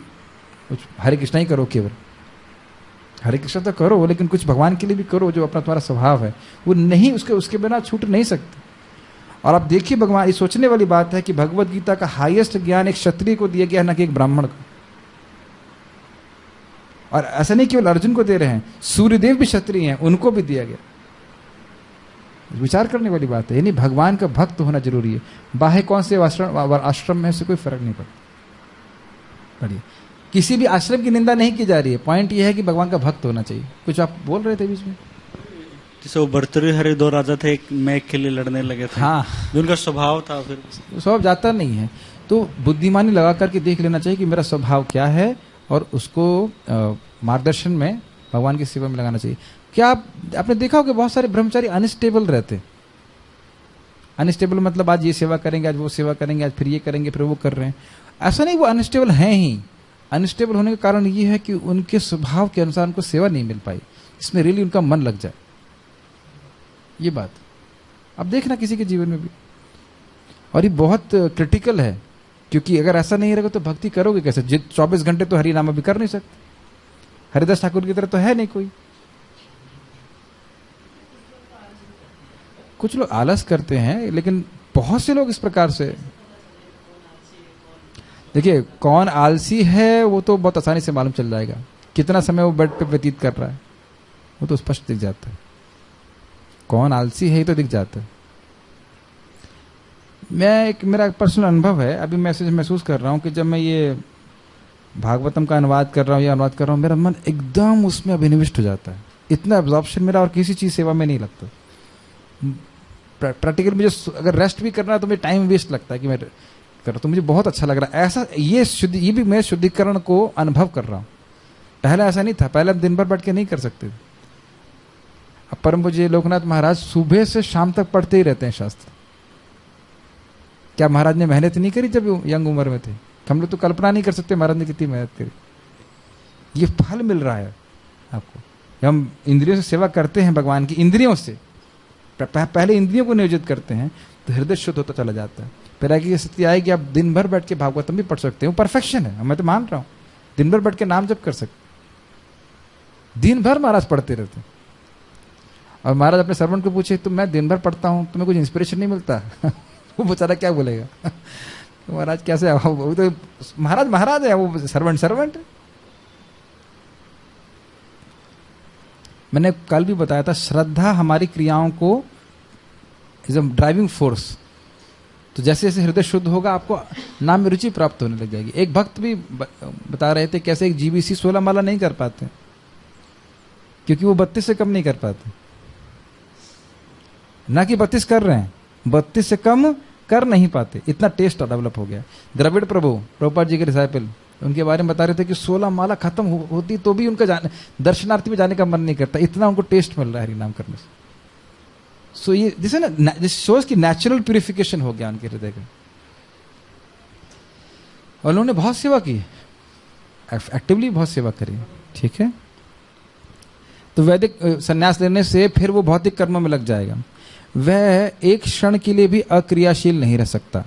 कुछ हरे कृष्णा ही करो, केवल हरे कृष्ण तो करो लेकिन कुछ भगवान के लिए भी करो, जो अपना तुम्हारा स्वभाव है वो नहीं, उसके बिना छूट नहीं सकते। और आप देखिए भगवान, ये सोचने वाली बात है कि भगवत गीता का हाईएस्ट ज्ञान एक क्षत्रिय को दिया गया, ना कि एक ब्राह्मण को। और ऐसा नहीं केवल अर्जुन को दे रहे हैं, सूर्यदेव भी क्षत्रिय हैं, उनको भी दिया गया। विचार करने वाली बात है। यानी भगवान का भक्त होना जरूरी है। बाह्य कौन से आश्रम में से कोई फर्क नहीं पड़ता। बढ़िया, किसी भी आश्रम की निंदा नहीं की जा रही है। पॉइंट यह है कि भगवान का भक्त होना चाहिए। कुछ आप बोल रहे थे बीच में? जैसे वो भर्तृहरि दो राजा थे, एक मेघ के लिए लड़ने लगे थे। हाँ, जो उनका स्वभाव था, फिर स्वभाव जाता नहीं है। तो बुद्धिमानी लगा करके देख लेना चाहिए कि मेरा स्वभाव क्या है, और उसको मार्गदर्शन में भगवान की सेवा में लगाना चाहिए। क्या आपने देखा होगा बहुत सारे ब्रह्मचारी अनस्टेबल रहते। अनस्टेबल मतलब आज ये सेवा करेंगे, आज वो सेवा करेंगे, आज फिर ये करेंगे, फिर वो कर रहे हैं। ऐसा नहीं, वो अनस्टेबल हैं ही। अनस्टेबल होने का कारण ये है कि उनके स्वभाव के अनुसार उनको सेवा नहीं मिल पाई, इसमें रियली उनका मन लग जाए। ये बात अब देखना किसी के जीवन में भी, और ये बहुत क्रिटिकल है। क्योंकि अगर ऐसा नहीं रहेगा तो भक्ति करोगे कैसे? 24 घंटे तो हरि नाम भी कर नहीं सकते। हरिदास ठाकुर की तरह तो है नहीं कोई। कुछ लोग आलस करते हैं, लेकिन बहुत से लोग इस प्रकार से। देखिए, कौन आलसी है वो तो बहुत आसानी से मालूम चल जाएगा। कितना समय वो बेड पे व्यतीत कर रहा है वो तो स्पष्ट दिख जाता है। कौन आलसी है ये तो दिख जाता है। मेरा पर्सनल अनुभव है, अभी मैसेज महसूस कर रहा हूँ कि जब मैं ये भागवतम का अनुवाद कर रहा हूँ या अनुवाद कर रहा हूँ, मेरा मन एकदम उसमें अभिनिविष्ट हो जाता है। इतना एब्जॉर्प्शन मेरा और किसी चीज सेवा में नहीं लगता। प्रैक्टिकल मुझे अगर रेस्ट भी करना है तो मुझे टाइम वेस्ट लगता है कि मैं कर, तो मुझे बहुत अच्छा लग रहा है। ऐसा ये भी मैं शुद्धिकरण को अनुभव कर रहा हूँ। पहले ऐसा नहीं था, पहले हम दिन भर बैठ के नहीं कर सकते। अब परम पूज्य लोकनाथ महाराज सुबह से शाम तक पढ़ते ही रहते हैं शास्त्र। क्या महाराज ने मेहनत नहीं करी जब यंग उम्र में थे? हम लोग तो कल्पना नहीं कर सकते महाराज ने कितनी मेहनत करी। ये फल मिल रहा है आपको। हम इंद्रियों से सेवा करते हैं भगवान की, इंद्रियों से पहले इंद्रियों को नियोजित करते हैं तो हृदय शुद्ध होता चला जाता है। फिर आगे स्थिति आएगी आप दिन भर बैठ के भागवतम भी पढ़ सकते हो। परफेक्शन है, मैं तो मान रहा हूं। दिन भर बैठ के नाम जप कर सकते। दिन भर महाराज पढ़ते रहते। और महाराज अपने सर्वेंट को पूछे, तो मैं दिन भर पढ़ता हूं, तुम्हें कुछ इंस्पिरेशन नहीं मिलता? वो बेचारा क्या बोलेगा? तो महाराज कैसे? वो तो महाराज है, वो सर्वेंट। मैंने कल भी बताया था, श्रद्धा हमारी क्रियाओं को इज अ ड्राइविंग फोर्स। तो जैसे जैसे हृदय शुद्ध होगा आपको नाम में रुचि प्राप्त होने लग जाएगी। एक भक्त भी बता रहे थे कैसे एक जीबीसी 16 माला नहीं कर पाते क्योंकि वो 32 से कम नहीं कर पाते। ना कि 32 कर रहे हैं, 32 से कम कर नहीं पाते। इतना टेस्ट डेवलप हो गया। द्रविड़ प्रभु प्रभुपाद जी के डिसाइपल उनके बारे में बता रहे थे कि 16 माला खत्म होती तो भी उनका दर्शनार्थी में जाने का मन नहीं करता। इतना उनको टेस्ट मिल रहा है हरि नाम करने से। सो ये जैसे ना शोज की नेचुरल प्यूरिफिकेशन हो गया उनके हृदय का, और उन्होंने बहुत सेवा की, एक्टिवली बहुत सेवा करी। ठीक है, तो वैदिक संन्यास लेने से फिर वो भौतिक कर्मों में लग जाएगा। वह एक क्षण के लिए भी अक्रियाशील नहीं रह सकता,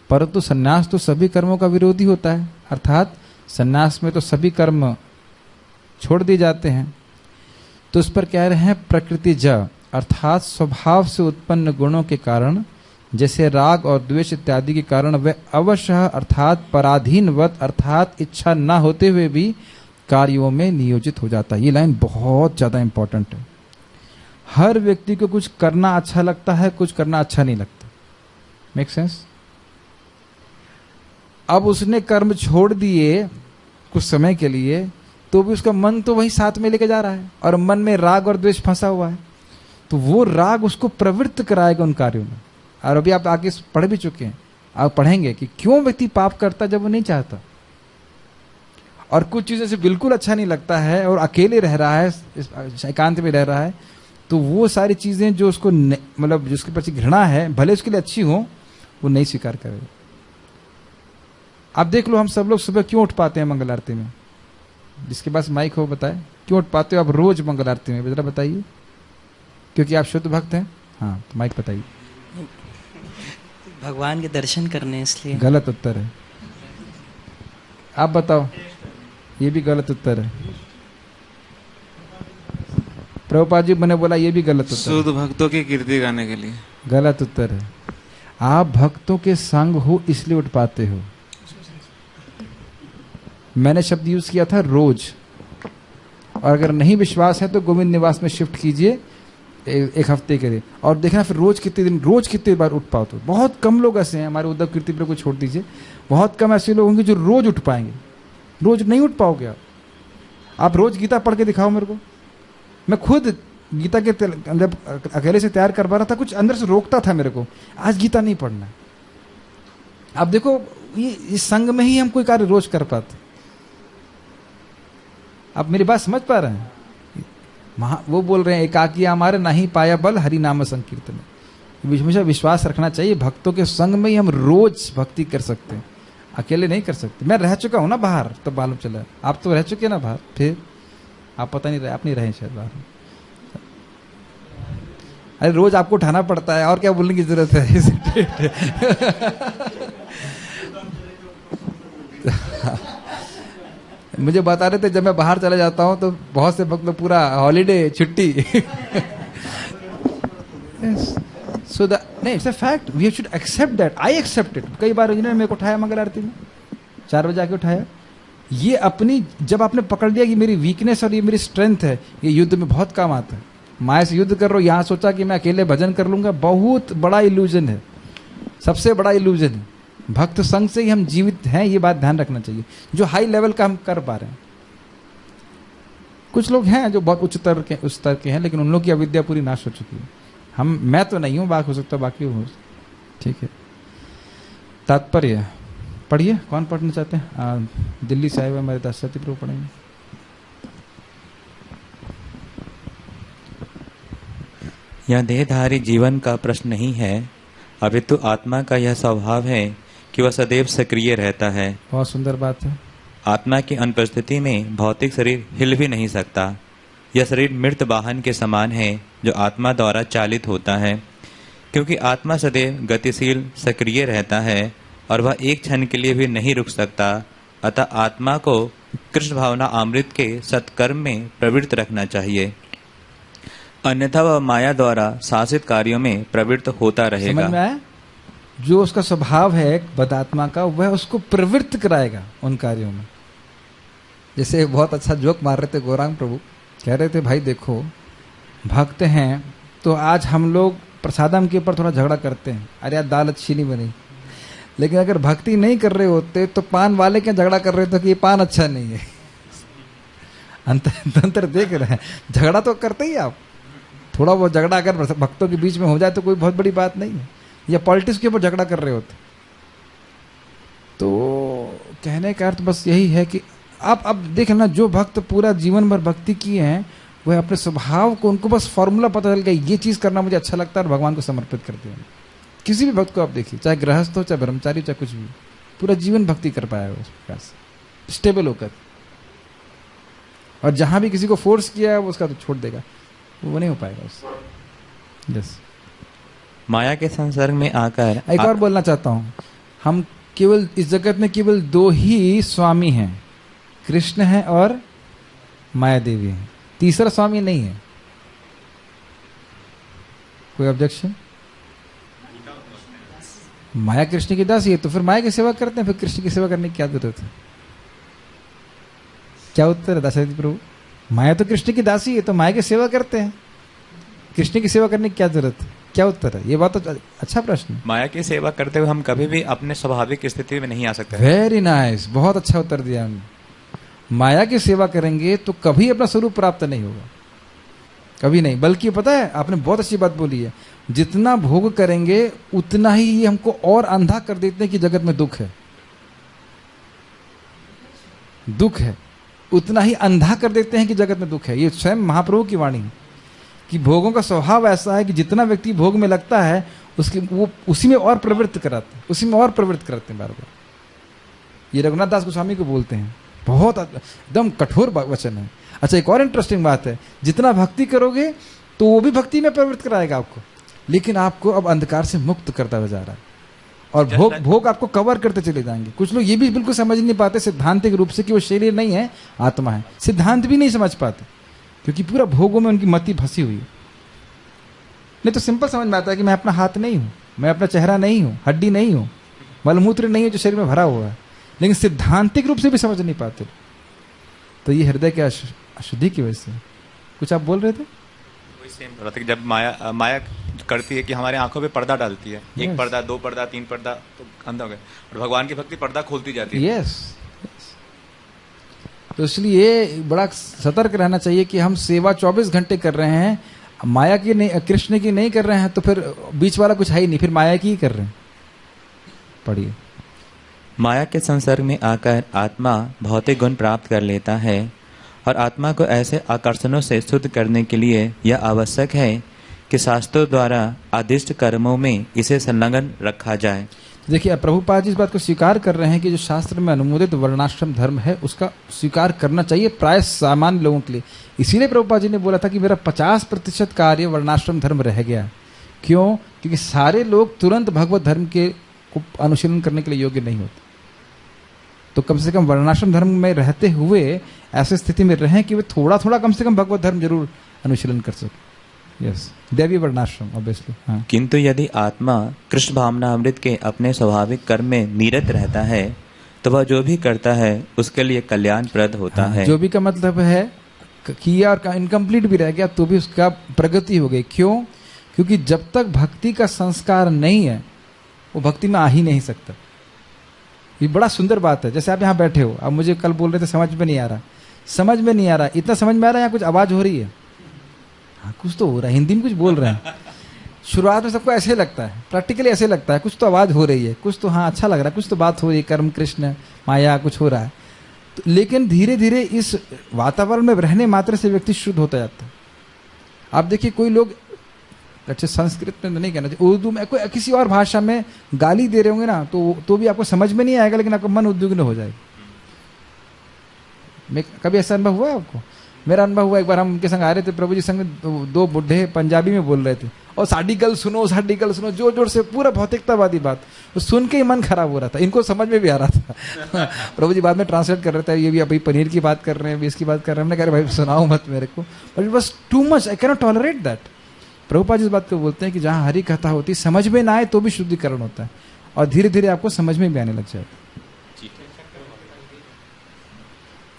परंतु संन्यास तो सभी कर्मों का विरोधी होता है, अर्थात संन्यास में तो सभी कर्म छोड़ दिए जाते हैं। तो उस पर कह रहे हैं प्रकृतिज, अर्थात स्वभाव से उत्पन्न गुणों के कारण, जैसे राग और द्वेष इत्यादि के कारण वह अवश्य अर्थात पराधीनवत अर्थात इच्छा न होते हुए भी कार्यों में नियोजित हो जाता है। ये लाइन बहुत ज्यादा इंपॉर्टेंट है। हर व्यक्ति को कुछ करना अच्छा लगता है, कुछ करना अच्छा नहीं लगता। Make sense? अब उसने कर्म छोड़ दिए कुछ समय के लिए, तो भी उसका मन तो वही साथ में लेके जा रहा है, और मन में राग और द्वेष फंसा हुआ है, तो वो राग उसको प्रवृत्त कराएगा उन कार्यों में। और अभी आप आगे पढ़ भी चुके हैं, आप पढ़ेंगे कि क्यों व्यक्ति पाप करता जब वो नहीं चाहता, और कुछ चीजें से बिल्कुल अच्छा नहीं लगता है और अकेले रह रहा है, एकांत में रह रहा है, तो वो सारी चीजें जो उसको मतलब जिसके प्रति घृणा है, भले उसके लिए अच्छी हो, वो नहीं स्वीकार करेगा। आप देख लो, हम सब लोग सुबह क्यों उठ पाते हैं मंगल आरती में? जिसके पास माइक हो बताए, क्यों उठ पाते हो आप रोज मंगल आरती में? जरा बताइए। क्योंकि आप शुद्ध भक्त हैं? हाँ, तो माइक बताइए। भगवान के दर्शन करने, इसलिए। गलत उत्तर है। आप बताओ। ये भी गलत उत्तर है। प्रभुपाद जी मैंने बोला ये भी गलत उत्तर है। शुद्ध भक्तों की कीर्ति गाने के लिए। गलत उत्तर है। आप भक्तों के संग हो इसलिए उठ पाते हो। मैंने शब्द यूज किया था रोज, और अगर नहीं विश्वास है तो गोविंद निवास में शिफ्ट कीजिए एक हफ्ते के लिए, और देखना फिर रोज कितने बार उठ पाओ। तो बहुत कम लोग ऐसे हैं, हमारे उद्धव कीर्ति को छोड़ दीजिए, बहुत कम ऐसे लोग होंगे जो रोज उठ पाएंगे। रोज नहीं उठ पाओगे आप रोज गीता पढ़ के दिखाओ मेरे को। मैं खुद गीता के जब अकेले से तैयार कर पा रहा था, कुछ अंदर से रोकता था मेरे को, आज गीता नहीं पढ़ना। आप देखो, ये इस संग में ही हम कोई कार्य रोज कर पाते। आप मेरी बात समझ पा रहे हैं? वो बोल रहे हैं एकाकी हमारे नहीं पाया बल हरि नाम संकीर्तन। हमेशा विश्वास रखना चाहिए, भक्तों के संग में ही हम रोज भक्ति कर सकते हैं, अकेले नहीं कर सकते। मैं रह चुका हूं ना बाहर, तो मालूम चला। आप तो रह चुके ना बाहर, फिर आप पता नहीं रहे, आप नहीं रहे शायद बाहर। अरे रोज आपको उठाना पड़ता है, और क्या बोलने की जरूरत है? मुझे बता रहे थे जब मैं बाहर चला जाता हूं तो बहुत से वक्त में पूरा हॉलीडे, छुट्टी। सो नहीं, it's a fact, we should accept that. I accept it. कई बार इन्होंने मेरे को उठाया मंगल आरती में, 4 बजे आके उठाया। ये अपनी जब आपने पकड़ लिया कि मेरी वीकनेस और ये मेरी स्ट्रेंथ है, ये युद्ध में बहुत काम आता है। माया से युद्ध कर रहा हूं, यहां सोचा कि मैं अकेले भजन कर लूंगा, बहुत बड़ा इल्यूजन है, सबसे बड़ा इल्यूजन है। भक्त संग से ही हम जीवित हैं, ये बात ध्यान रखना चाहिए। जो हाई लेवल का हम कर पा रहे हैं, कुछ लोग हैं जो बहुत उच्च स्तर के हैं, लेकिन उन लोग की अविद्या पूरी नाश हो चुकी है। मैं तो नहीं हूं, बात हो सकता बाकी हो। ठीक है, तात्पर्य पढ़िए। कौन पढ़ना चाहते हैं? दिल्ली से आए हुए हमारे दासती प्रभु पढ़ेंगे। यह देहधारी जीवन का प्रश्न नहीं है, अपितु आत्मा का यह स्वभाव है कि वह सदैव सक्रिय रहता है। बहुत सुंदर बात है। आत्मा की अनुपस्थिति में भौतिक शरीर हिल भी नहीं सकता। यह शरीर मृत वाहन के समान है जो आत्मा द्वारा चालित होता है। क्योंकि आत्मा सदैव गतिशील सक्रिय रहता है और वह एक क्षण के लिए भी नहीं रुक सकता, अतः आत्मा को कृष्ण भावना अमृत के सत्कर्म में प्रवृत्त रखना चाहिए, अन्यथा वह माया द्वारा शासित कार्यों में प्रवृत्त होता रहेगा। समझ में आया? जो उसका स्वभाव है बदात्मा का, वह उसको प्रवृत्त कराएगा उन कार्यों में। जैसे बहुत अच्छा जोक मार रहे थे गौरांग प्रभु, कह रहे थे भाई देखो, भक्त हैं तो आज हम लोग प्रसादम के ऊपर थोड़ा झगड़ा करते हैं, अरे यार दाल अच्छी नहीं बनी, लेकिन अगर भक्ति नहीं कर रहे होते तो पान वाले क्या झगड़ा कर रहे थे कि ये पान अच्छा नहीं है। अंतर देख रहे हैं, झगड़ा तो करते ही आप। थोड़ा वो झगड़ा अगर भक्तों के बीच में हो जाए तो कोई बहुत बड़ी बात नहीं है, या पॉलिटिक्स के ऊपर झगड़ा कर रहे होते। तो कहने का अर्थ बस यही है कि आप अब देखना, जो भक्त पूरा जीवन भर भक्ति किए हैं वह अपने स्वभाव को, उनको बस फॉर्मूला पता चल गया, ये चीज करना मुझे अच्छा लगता है और भगवान को समर्पित करते हैं। किसी भी भक्त को आप देखिए, चाहे गृहस्थ हो, चाहे ब्रह्मचारी, चाहे कुछ भी, पूरा जीवन भक्ति कर पाया है उस प्रकार से स्टेबल होकर। और जहां भी किसी को फोर्स किया है वो उसका तो छोड़ देगा, वो नहीं हो पाएगा उससे। यस, माया के संसर्ग में आकर एक और बोलना चाहता हूं, हम केवल इस जगत में केवल दो ही स्वामी हैं, कृष्ण है और माया देवी है, तीसरा स्वामी नहीं है। कोई ऑब्जेक्शन? माया कृष्ण की दासी है तो फिर माया की सेवा करते हैं, फिर कृष्ण की सेवा करने की क्या जरूरत है? क्या उत्तर है दासादी प्रभु? माया तो कृष्ण की दासी है तो माया की सेवा करते हैं, कृष्ण की सेवा करने की क्या जरूरत है? क्या उत्तर है? ये बात तो अच्छा प्रश्न है। माया की सेवा करते हुए हम कभी भी अपने स्वाभाविक स्थिति में नहीं आ सकते। वेरी नाइस, बहुत अच्छा उत्तर दिया हमने। माया की सेवा करेंगे तो कभी अपना स्वरूप प्राप्त नहीं होगा, कभी नहीं। बल्कि पता है, आपने बहुत अच्छी बात बोली है, जितना भोग करेंगे उतना ही ये हमको और अंधा कर देते हैं कि जगत में दुख है, दुख है, उतना ही अंधा कर देते हैं कि जगत में दुख है। ये स्वयं महाप्रभु की वाणी है कि भोगों का स्वभाव ऐसा है कि जितना व्यक्ति भोग में लगता है उसकी वो उसी में और प्रवृत्त कराते हैं, उसी में और प्रवृत्त करते हैं बार बार। ये रघुनाथ दास गोस्वामी को बोलते हैं, बहुत एकदम कठोर वचन है। अच्छा, एक और इंटरेस्टिंग बात है, जितना भक्ति करोगे तो वो भी भक्ति में प्रवृत्त कराएगा आपको, लेकिन आपको अब अंधकार से मुक्त करता हुआ जा रहा है और भोग आपको कवर करते चले जाएंगे। कुछ लोग ये भी बिल्कुल समझ नहीं पाते सिद्धांतिक रूप से कि वो शरीर नहीं है, आत्मा है, सिद्धांत भी नहीं समझ पाते क्योंकि पूरा भोगों में उनकी मति फंसी हुई है। नहीं तो सिंपल समझ में आता है कि मैं अपना हाथ नहीं हूं, मैं अपना चेहरा नहीं हूं, हड्डी नहीं हूं, मलमूत्र नहीं है जो शरीर में भरा हुआ है, लेकिन सिद्धांतिक रूप से भी समझ नहीं पाते। तो ये हृदय के अशुद्धि की वजह से। कुछ आप बोल रहे थे? जब माया करती है कि हमारे आंखों पे पर्दा डालती है, एक पर्दा, दो पर्दा, तीन पर्दा, तो अंधा हो गया, और भगवान की भक्ति पर्दा खोलती जाती है। यस, तो इसलिए बड़ा सतर्क रहना चाहिए कि हम सेवा 24 घंटे कर रहे हैं, माया की नहीं, कृष्ण की नहीं कर रहे हैं, तो फिर बीच वाला कुछ है ही नहीं, फिर माया की ही कर रहे हैं। पढ़िए। माया के संसर्ग में आकर आत्मा भौतिक गुण प्राप्त कर लेता है और आत्मा को ऐसे आकर्षणों से शुद्ध करने के लिए यह आवश्यक है कि शास्त्रों द्वारा आदिष्ट कर्मों में इसे संलग्न रखा जाए। देखिए, प्रभुपाद जी इस बात को स्वीकार कर रहे हैं कि जो शास्त्र में अनुमोदित वर्णाश्रम धर्म है उसका स्वीकार करना चाहिए प्राय सामान्य लोगों के लिए। इसीलिए प्रभुपाद जी ने बोला था कि मेरा 50% कार्य वर्णाश्रम धर्म रह गया। क्यों? क्योंकि सारे लोग तुरंत भगवत धर्म के को अनुशीलन करने के लिए योग्य नहीं होते। तो कम से कम वर्णाश्रम धर्म में रहते हुए ऐसी स्थिति में रहें कि वे थोड़ा थोड़ा कम से कम भगवत धर्म जरूर अनुशीलन कर सके। यस, देवी वर्णाश्रम ऑब्वियसली। हाँ। किंतु यदि आत्मा कृष्ण भावना अमृत के अपने स्वाभाविक कर्म में निरत रहता है तो वह जो भी करता है उसके लिए कल्याणप्रद होता है। जो भी का मतलब है किया और इनकम्प्लीट भी रह गया तो भी उसका प्रगति हो गई। क्यों? क्योंकि जब तक भक्ति का संस्कार नहीं है वो भक्ति में आ ही नहीं सकता। ये बड़ा सुंदर बात है। जैसे आप यहाँ बैठे हो, अब मुझे कल बोल रहे थे समझ में नहीं आ रहा, समझ में नहीं आ रहा, इतना समझ में आ रहा है यहाँ कुछ आवाज हो रही है, हाँ कुछ तो हो रहा है, हिंदी में कुछ बोल रहे हैं। शुरुआत में सबको ऐसे लगता है, प्रैक्टिकली ऐसे लगता है कुछ तो आवाज हो रही है, कुछ तो हाँ अच्छा लग रहा है, कुछ तो बात हो रही है, कर्म कृष्ण माया कुछ हो रहा है। तो लेकिन धीरे धीरे इस वातावरण में रहने मात्र से व्यक्ति शुद्ध होता जाता है। आप देखिए, कोई लोग अच्छे संस्कृत में नहीं कहना चाहिए, उर्दू में कोई किसी और भाषा में गाली दे रहे होंगे ना तो भी आपको समझ में नहीं आएगा, लेकिन आपका मन उद्विग्न हो जाएगा। कभी ऐसा अनुभव हुआ है आपको? मेरा अनुभव हुआ, एक बार हम उनके संग आ रहे थे, प्रभु जी संग, दो बुढ़े पंजाबी में बोल रहे थे और साडी गल सुनो जोर जोर से, पूरा भौतिकतावादी बात, तो सुन के ही मन खराब हो रहा था। इनको समझ में भी आ रहा था। प्रभु जी बाद में ट्रांसलेट कर रहे थे, ये भी अभी पनीर की बात कर रहे हैं, इसकी बात कर रहे हैं। हमने कहा भाई सुनाओ मत मेरे को, but it was too much, I can not tolerate that. Prabhupad ji इस बात को बोलते हैं कि जहाँ हरि कथा होती समझ में ना आए तो भी शुद्धिकरण होता है और धीरे धीरे आपको समझ में भी आने लग जाएगा।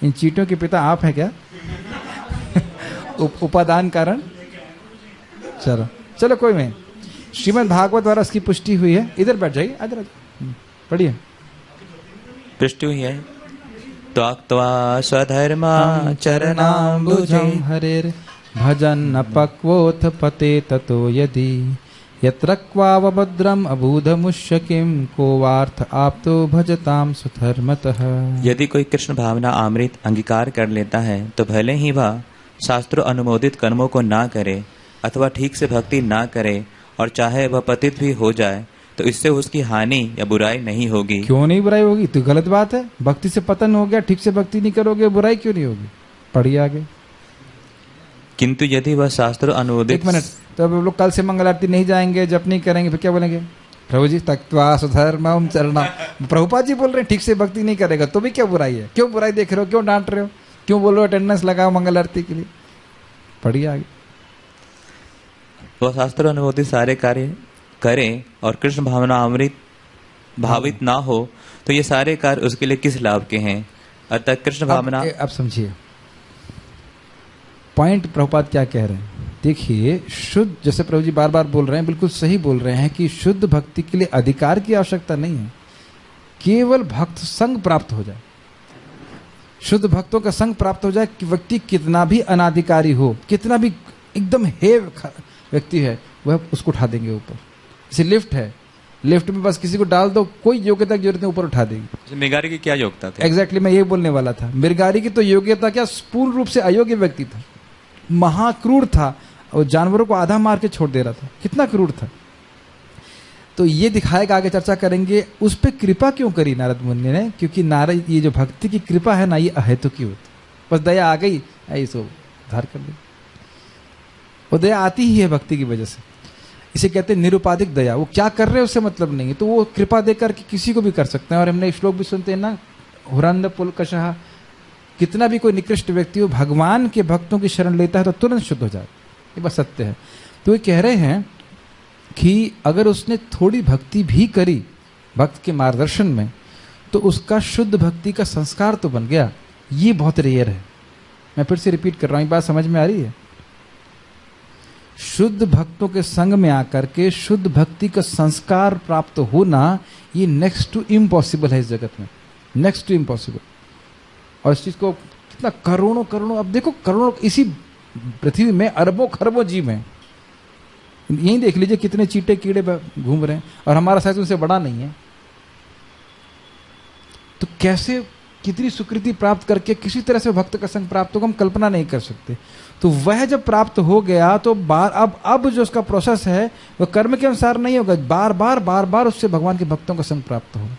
इन चींटियों के पिता आप हैं क्या? उपादान कारण। चलो चलो कोई नहीं, श्रीमद् भागवत द्वारा उसकी पुष्टि हुई है। इधर बैठ जाइए, इधर पढ़िए। पुष्टि हुई है। त्वक्त्वा स्वधर्मा चरणाम्बुजं हरेर भजन न पक्वोथ पते ततो यदि यत्र क्वावभद्रम अबूधमुष्य किम को वार्थ आप्तो भजताम सुधर्मतः। यदि कोई कृष्ण भावना अमृत अंगीकार कर लेता है तो भले ही वह शास्त्र अनुमोदित कर्मों को ना करे अथवा ठीक से भक्ति ना करे और चाहे वह पतित भी हो जाए तो इससे उसकी हानि या बुराई नहीं होगी। क्यों नहीं बुराई होगी? तो गलत बात है। भक्ति से पतन हो गया, ठीक से भक्ति नहीं करोगे, बुराई क्यों नहीं होगी? पढ़िए आगे। किंतु यदि वह शास्त्र अनुमोदित। एक मिनट, तो अब लोग कल से मंगल आरती नहीं जाएंगे, जप नहीं करेंगे, फिर क्या बोलेंगे? प्रभु जी तक्त्वा सुधर्मम चरणा, प्रभुपाद जी बोल रहे हैं ठीक से भक्ति नहीं करेगा तो भी क्या बुराई है? क्यों बुराई देख रहे हो? क्यों डांट रहे हो? क्यों बोल रहे हो अटेंडेंस लगाओ मंगल आरती के लिए? पढ़िए आगे। वह शास्त्र अनुमोदित सारे कार्य करें और कृष्ण भावना अमृत भावित ना हो तो ये सारे कार्य उसके लिए किस लाभ के हैं? अतः कृष्ण भावना। अब समझिए पॉइंट प्रभुपाद क्या कह रहे हैं। देखिए, शुद्ध, जैसे प्रभु जी बार बार बोल रहे हैं, बिल्कुल सही बोल रहे हैं कि शुद्ध भक्ति के लिए अधिकार की आवश्यकता नहीं है, केवल भक्त संग प्राप्त हो जाए, शुद्ध भक्तों का संग प्राप्त हो जाए कि व्यक्ति कितना भी अनाधिकारी हो, कितना भी एकदम हे व्यक्ति है, वह उसको उठा देंगे ऊपर। जैसे लिफ्ट है, लिफ्ट में बस किसी को डाल दो, कोई योग्यता की जरूरत नहीं, ऊपर उठा देगी। मृगारी की क्या योग्यता थी? एग्जैक्टली मैं ये बोलने वाला था। मृगारी की तो योग्यता क्या, पूर्ण रूप से अयोग्य व्यक्ति था, महाक्रूर था और जानवरों को आधा मार के छोड़ दे रहा था, कितना क्रूर था। तो ये दिखाएगा, आगे चर्चा करेंगे उस पर कृपा क्यों करी नारद मुनि ने, क्योंकि नारद, ये जो भक्ति की कृपा है ना, ये अहेतु की होती, बस दया आ गई ऐसो उद्धार कर दे। वो दया आती ही है भक्ति की वजह से, इसे कहते हैं निरुपाधिक दया। वो क्या कर रहे हैं उससे मतलब नहीं है, तो वो कृपा देकर के किसी को भी कर सकते हैं। और हमने श्लोक भी सुनते हैं ना, हुरंद पुलकशः, कितना भी कोई निकृष्ट व्यक्ति हो, भगवान के भक्तों की शरण लेता है तो तुरंत शुद्ध हो जाए, ये बस सत्य है। तो ये कह रहे हैं कि अगर उसने थोड़ी भक्ति भी करी भक्त के मार्गदर्शन में, तो उसका शुद्ध भक्ति का संस्कार तो बन गया। ये बहुत रेयर है। मैं फिर से रिपीट कर रहा हूं, ये बात समझ में आ रही है? शुद्ध भक्तों के संग में आकर के शुद्ध भक्ति का संस्कार प्राप्त होना, ये नेक्स्ट टू इम्पॉसिबल है इस जगत में, नेक्स्ट टू इम्पॉसिबल। और इस चीज को कितना करोड़ों करोड़ों, अब देखो करोड़ों, इसी पृथ्वी में अरबों खरबों जीव हैं, यही देख लीजिए कितने चींटे कीड़े घूम रहे हैं, और हमारा साइज उनसे बड़ा नहीं है। तो कैसे, कितनी सुकृति प्राप्त करके किसी तरह से भक्त का संग प्राप्त होगा, हम कल्पना नहीं कर सकते। तो वह जब प्राप्त हो गया तो अब जो उसका प्रोसेस है वह कर्म के अनुसार नहीं होगा, बार बार उससे भगवान के भक्तों का संग प्राप्त होगा,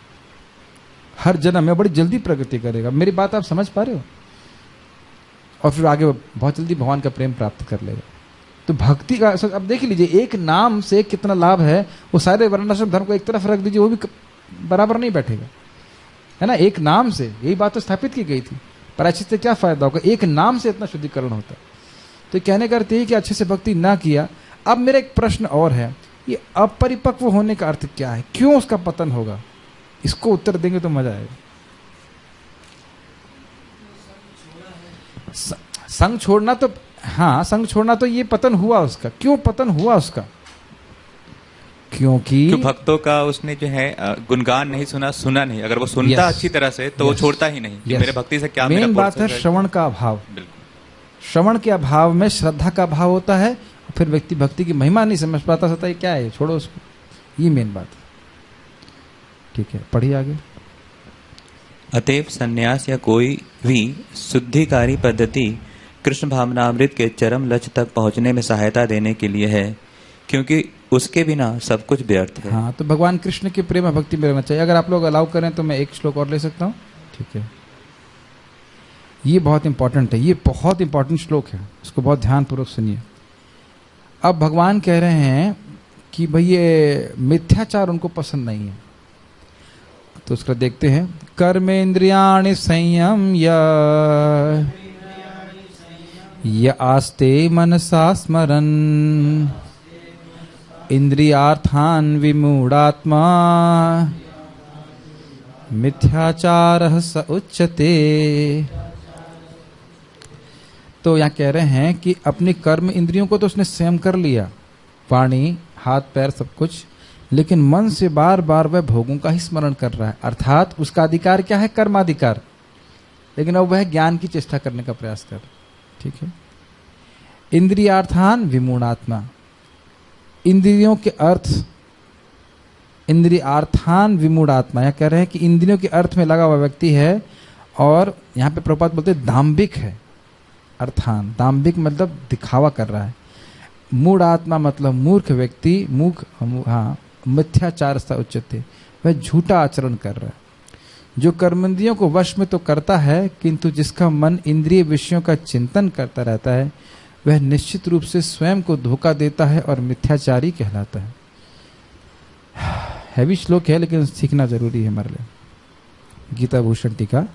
हर जन्म में बड़ी जल्दी प्रगति करेगा। मेरी बात आप समझ पा रहे हो? और फिर आगे बहुत जल्दी भगवान का प्रेम प्राप्त कर लेगा। तो भक्ति का, अब देख लीजिए, एक नाम से कितना लाभ है। वो सारे वर्णाश्रम धर्म को एक तरफ रख दीजिए, वो भी बराबर नहीं बैठेगा, है ना। एक नाम से, यही बात तो स्थापित की गई थी, प्रायश्चित से क्या फायदा होगा? एक नाम से इतना शुद्धिकरण होता है। तो कहने का अर्थ यही कि अच्छे से भक्ति ना किया। अब मेरा एक प्रश्न और है, ये अपरिपक्व होने का अर्थ क्या है? क्यों उसका पतन होगा? इसको उत्तर देंगे तो मजा आएगा। संग छोड़ना तो, हाँ, संग छोड़ना तो ये पतन हुआ उसका। क्यों पतन हुआ उसका? क्योंकि भक्तों का उसने जो है गुणगान नहीं सुना नहीं। अगर वो सुनता अच्छी तरह से तो वो छोड़ता ही नहीं कि मेरे भक्ति से क्या। मेन बात है श्रवण का अभाव। श्रवण के अभाव में श्रद्धा का अभाव होता है, फिर व्यक्ति भक्ति की महिमा नहीं समझ पाता, सता क्या है, छोड़ो उसको। ये मेन बात है। ठीक है, पढ़िए आगे। अतएव संन्यास या कोई भी शुद्धिकारी पद्धति कृष्ण भावनामृत के चरम लक्ष्य तक पहुंचने में सहायता देने के लिए है, क्योंकि उसके बिना सब कुछ व्यर्थ है। हाँ, तो भगवान कृष्ण के प्रेम भक्ति में रहना चाहिए। अगर आप लोग अलाउ करें तो मैं एक श्लोक और ले सकता हूँ? ठीक है, ये बहुत इंपॉर्टेंट है, ये बहुत इंपॉर्टेंट श्लोक है, इसको बहुत ध्यानपूर्वक सुनिए। अब भगवान कह रहे हैं कि भाई ये मिथ्याचार उनको पसंद नहीं है, तो उसका देखते हैं। कर्मेंद्रियाणि संयम य आस्ते मनसा स्मरन् इंद्रियार्थान विमूढ़ात्मा मिथ्याचारः स उच्यते। तो यहाँ कह रहे हैं कि अपनी कर्म इंद्रियों को तो उसने संयम कर लिया, वाणी, हाथ पैर सब कुछ, लेकिन मन से बार बार वह भोगों का ही स्मरण कर रहा है। अर्थात उसका अधिकार क्या है? कर्माधिकार। लेकिन अब वह ज्ञान की चेष्टा करने का प्रयास कर रहा है। ठीक है। इंद्रियार्थान विमूढ़ात्मा, इंद्रियों के अर्थ, इंद्रियार्थान विमूढ़ात्मा, यह कह रहे हैं कि इंद्रियों के अर्थ में लगा हुआ व्यक्ति है, और यहाँ पे प्रभुपाद बोलते हैं दाम्भिक है। अर्थान, दाम्भिक मतलब दिखावा कर रहा है। मूढ़ आत्मा मतलब मूर्ख व्यक्ति, मिथ्याचार सा उच्यते, वह झूठा आचरण कर रहा है। जो कर्मेंद्रियों को वश में तो करता है, किंतु जिसका मन इंद्रिय विषयों का चिंतन करता रहता है, वह निश्चित रूप से स्वयं को धोखा देता है और मिथ्याचारी कहलाता है। हैवी श्लोक है लेकिन सीखना जरूरी है हमारे लिए। गीता भूषण टीका।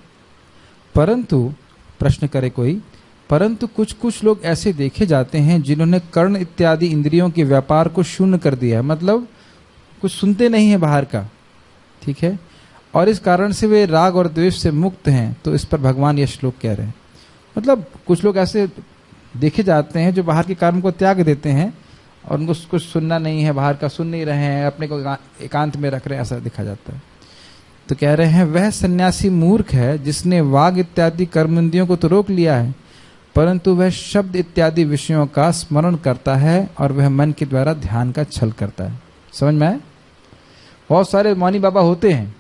परंतु प्रश्न करे कोई, परंतु कुछ कुछ लोग ऐसे देखे जाते हैं जिन्होंने कर्ण इत्यादि इंद्रियों के व्यापार को शून्य कर दिया है, मतलब कुछ सुनते नहीं है बाहर का, ठीक है, और इस कारण से वे राग और द्वेष से मुक्त हैं। तो इस पर भगवान यह श्लोक कह रहे हैं, मतलब कुछ लोग ऐसे देखे जाते हैं जो बाहर के कर्म को त्याग देते हैं और उनको कुछ सुनना नहीं है, बाहर का सुन नहीं रहे हैं, अपने को एकांत में रख रहे हैं, ऐसा देखा जाता है। तो कह रहे हैं वह सन्यासी मूर्ख है जिसने वाग इत्यादि कर्मेंद्रियों को तो रोक लिया है, परंतु वह शब्द इत्यादि विषयों का स्मरण करता है और वह मन के द्वारा ध्यान का छल करता है। समझ में आए? बहुत सारे मौनी बाबा होते हैं,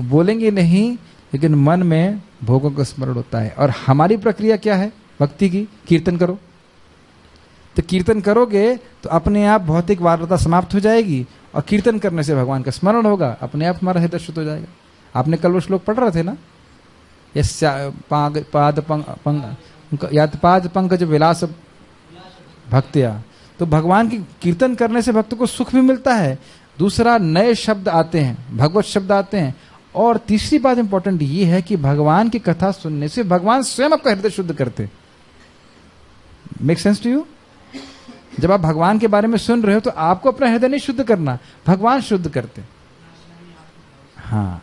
बोलेंगे नहीं लेकिन मन में भोगों का स्मरण होता है। और हमारी प्रक्रिया क्या है भक्ति की? कीर्तन करो। तो कीर्तन करोगे तो अपने आप भौतिक वार्ता समाप्त हो जाएगी और कीर्तन करने से भगवान का स्मरण होगा, अपने आप हमारा हृदय शुद्ध हो जाएगा। आपने कल वो श्लोक पढ़ रहे थे ना, पाद पंकज विलास भक्तिया। तो भगवान की कीर्तन करने से भक्त को सुख भी मिलता है, दूसरा नए शब्द आते हैं, भगवत शब्द आते हैं, और तीसरी बात इंपॉर्टेंट ये है कि भगवान की कथा सुनने से भगवान स्वयं आपका हृदय शुद्ध करते। Make sense to you? जब आप भगवान के बारे में सुन रहे हो तो आपको अपना हृदय नहीं शुद्ध करना, भगवान शुद्ध करते। हाँ,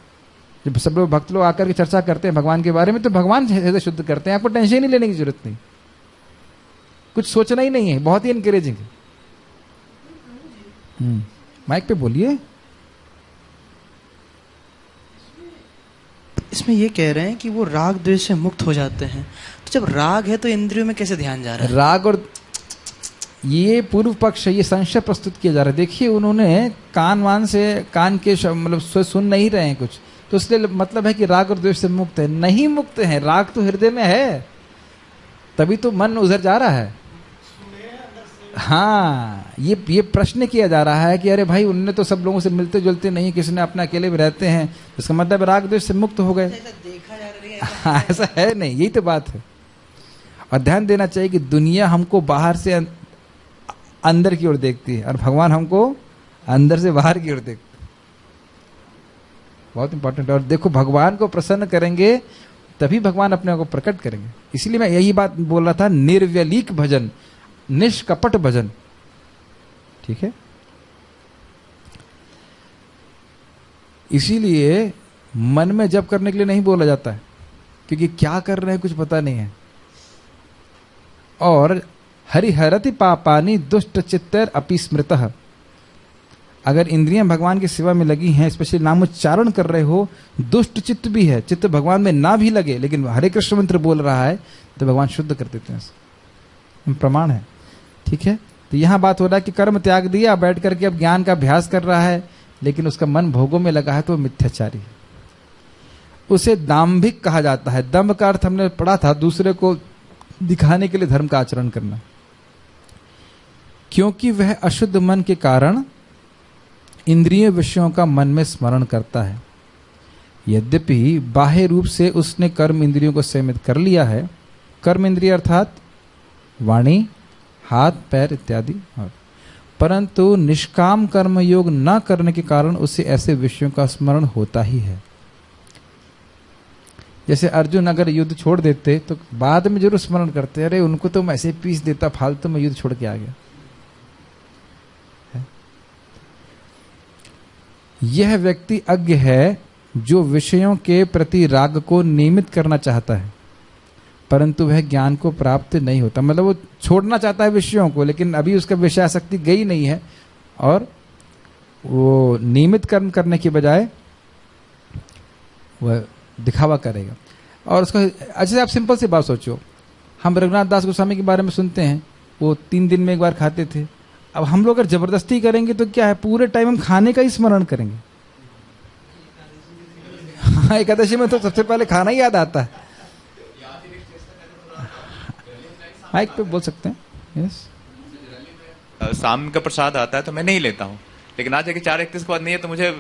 जब सब लोग भक्त लोग आकर के चर्चा करते हैं भगवान के बारे में तो भगवान हृदय शुद्ध करते हैं। आपको टेंशन नहीं लेने की जरूरत नहीं, कुछ सोचना ही नहीं है, बहुत ही एनकरेजिंग है। माइक पे बोलिए। इसमें ये कह रहे हैं कि वो राग द्वेष से मुक्त हो जाते हैं, तो जब राग है तो इंद्रियों में कैसे ध्यान जा रहा है? राग और ये पूर्व पक्ष, ये संशय प्रस्तुत किया जा रहा है। देखिए उन्होंने कान के मतलब सुन नहीं रहे हैं कुछ, तो इसलिए मतलब है कि राग और द्वेष से मुक्त है। नहीं मुक्त है, राग तो हृदय में है, तभी तो मन उधर जा रहा है। हाँ, ये प्रश्न किया जा रहा है कि अरे भाई उनने तो सब लोगों से मिलते जुलते नहीं, किसी ने अपना अकेले में रहते हैं, इसका मतलब राग द्वेष से मुक्त हो गए। देखा जा रहा है हाँ, ऐसा है नहीं, यही तो बात है। और ध्यान देना चाहिए कि दुनिया हमको बाहर से अंदर की ओर देखती है और भगवान हमको अंदर से बाहर की ओर देखते हैं। बहुत इंपॉर्टेंट। और देखो, भगवान को प्रसन्न करेंगे तभी भगवान अपने आप को प्रकट करेंगे। इसलिए मैं यही बात बोल रहा था, निर्व्यलीक भजन, निष्कपट भजन, ठीक है। इसीलिए मन में जप करने के लिए नहीं बोला जाता है, क्योंकि क्या कर रहे हैं कुछ पता नहीं है। और हरिहरति पापानि दुष्ट चित्तर अपि स्मृतः, अगर इंद्रियां भगवान की सेवा में लगी हैं, स्पेशली नामोच्चारण कर रहे हो, दुष्ट चित्त भी है, चित्त भगवान में ना भी लगे लेकिन हरे कृष्ण मंत्र बोल रहा है, तो भगवान शुद्ध कर देते हैं। प्रमाण है, ठीक है। तो यहां बात हो रहा है कि कर्म त्याग दिया, बैठ करके अब ज्ञान का अभ्यास कर रहा है, लेकिन उसका मन भोगों में लगा है, तो मिथ्याचारी है। उसे दाम्भिक कहा जाता है। दम्भ का अर्थ हमने पढ़ा था, दूसरे को दिखाने के लिए धर्म का आचरण करना, क्योंकि वह अशुद्ध मन के कारण इंद्रिय विषयों का मन में स्मरण करता है। यद्यपि बाह्य रूप से उसने कर्म इंद्रियों को संयमित कर लिया है, कर्म इंद्रिय अर्थात वाणी, हाथ, पैर इत्यादि, परंतु निष्काम कर्म योग न करने के कारण उसे ऐसे विषयों का स्मरण होता ही है। जैसे अर्जुन अगर युद्ध छोड़ देते तो बाद में जरूर स्मरण करते, अरे उनको तो मैं ऐसे पीस देता, फालतू में युद्ध छोड़ के आ गया। यह व्यक्ति अज्ञ है जो विषयों के प्रति राग को नियमित करना चाहता है, परंतु वह ज्ञान को प्राप्त नहीं होता। मतलब वो छोड़ना चाहता है विषयों को, लेकिन अभी उसका विषय आसक्ति गई नहीं है, और वो नियमित कर्म करने की बजाय वह दिखावा करेगा। और उसका अच्छा, आप सिंपल सी बात सोचो, हम रघुनाथ दास गोस्वामी के बारे में सुनते हैं, वो 3 दिन में एक बार खाते थे। अब हम लोग अगर जबरदस्ती करेंगे तो क्या है, पूरे टाइम हम खाने का ही स्मरण करेंगे। हाँ, एकादशी में तो सबसे पहले खाना ही याद आता है। माइक पे बोल सकते हैं। यस, शाम का प्रसाद आता है तो मैं नहीं लेता हूँ, लेकिन आज जाके 4:31 के बाद नहीं है तो मुझे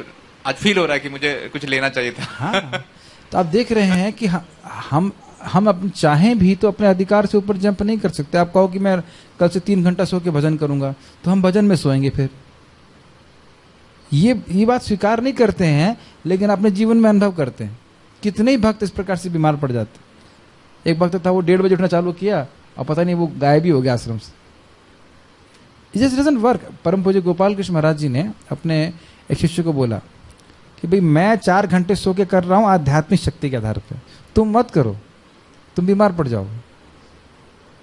आज फील हो रहा है कि मुझे कुछ लेना चाहिए था। हाँ, तो आप देख रहे हैं कि हम अपने चाहें भी तो अपने अधिकार से ऊपर जंप नहीं कर सकते। आप कहो कि मैं कल से 3 घंटा सो के भजन करूंगा, तो हम भजन में सोएंगे फिर। ये बात स्वीकार नहीं करते हैं, लेकिन अपने जीवन में अनुभव करते हैं। कितने ही भक्त इस प्रकार से बीमार पड़ जाते। एक भक्त था, वो 1:30 बजे उठना चालू किया और पता नहीं वो गायब ही हो गया आश्रम से। It just doesn't work. परम पूज्य गोपाल कृष्ण महाराज जी ने अपने एक शिष्य को बोला कि भाई मैं 4 घंटे सो के कर रहा हूं आध्यात्मिक शक्ति के आधार पर, तुम मत करो, तुम बीमार पड़ जाओगे।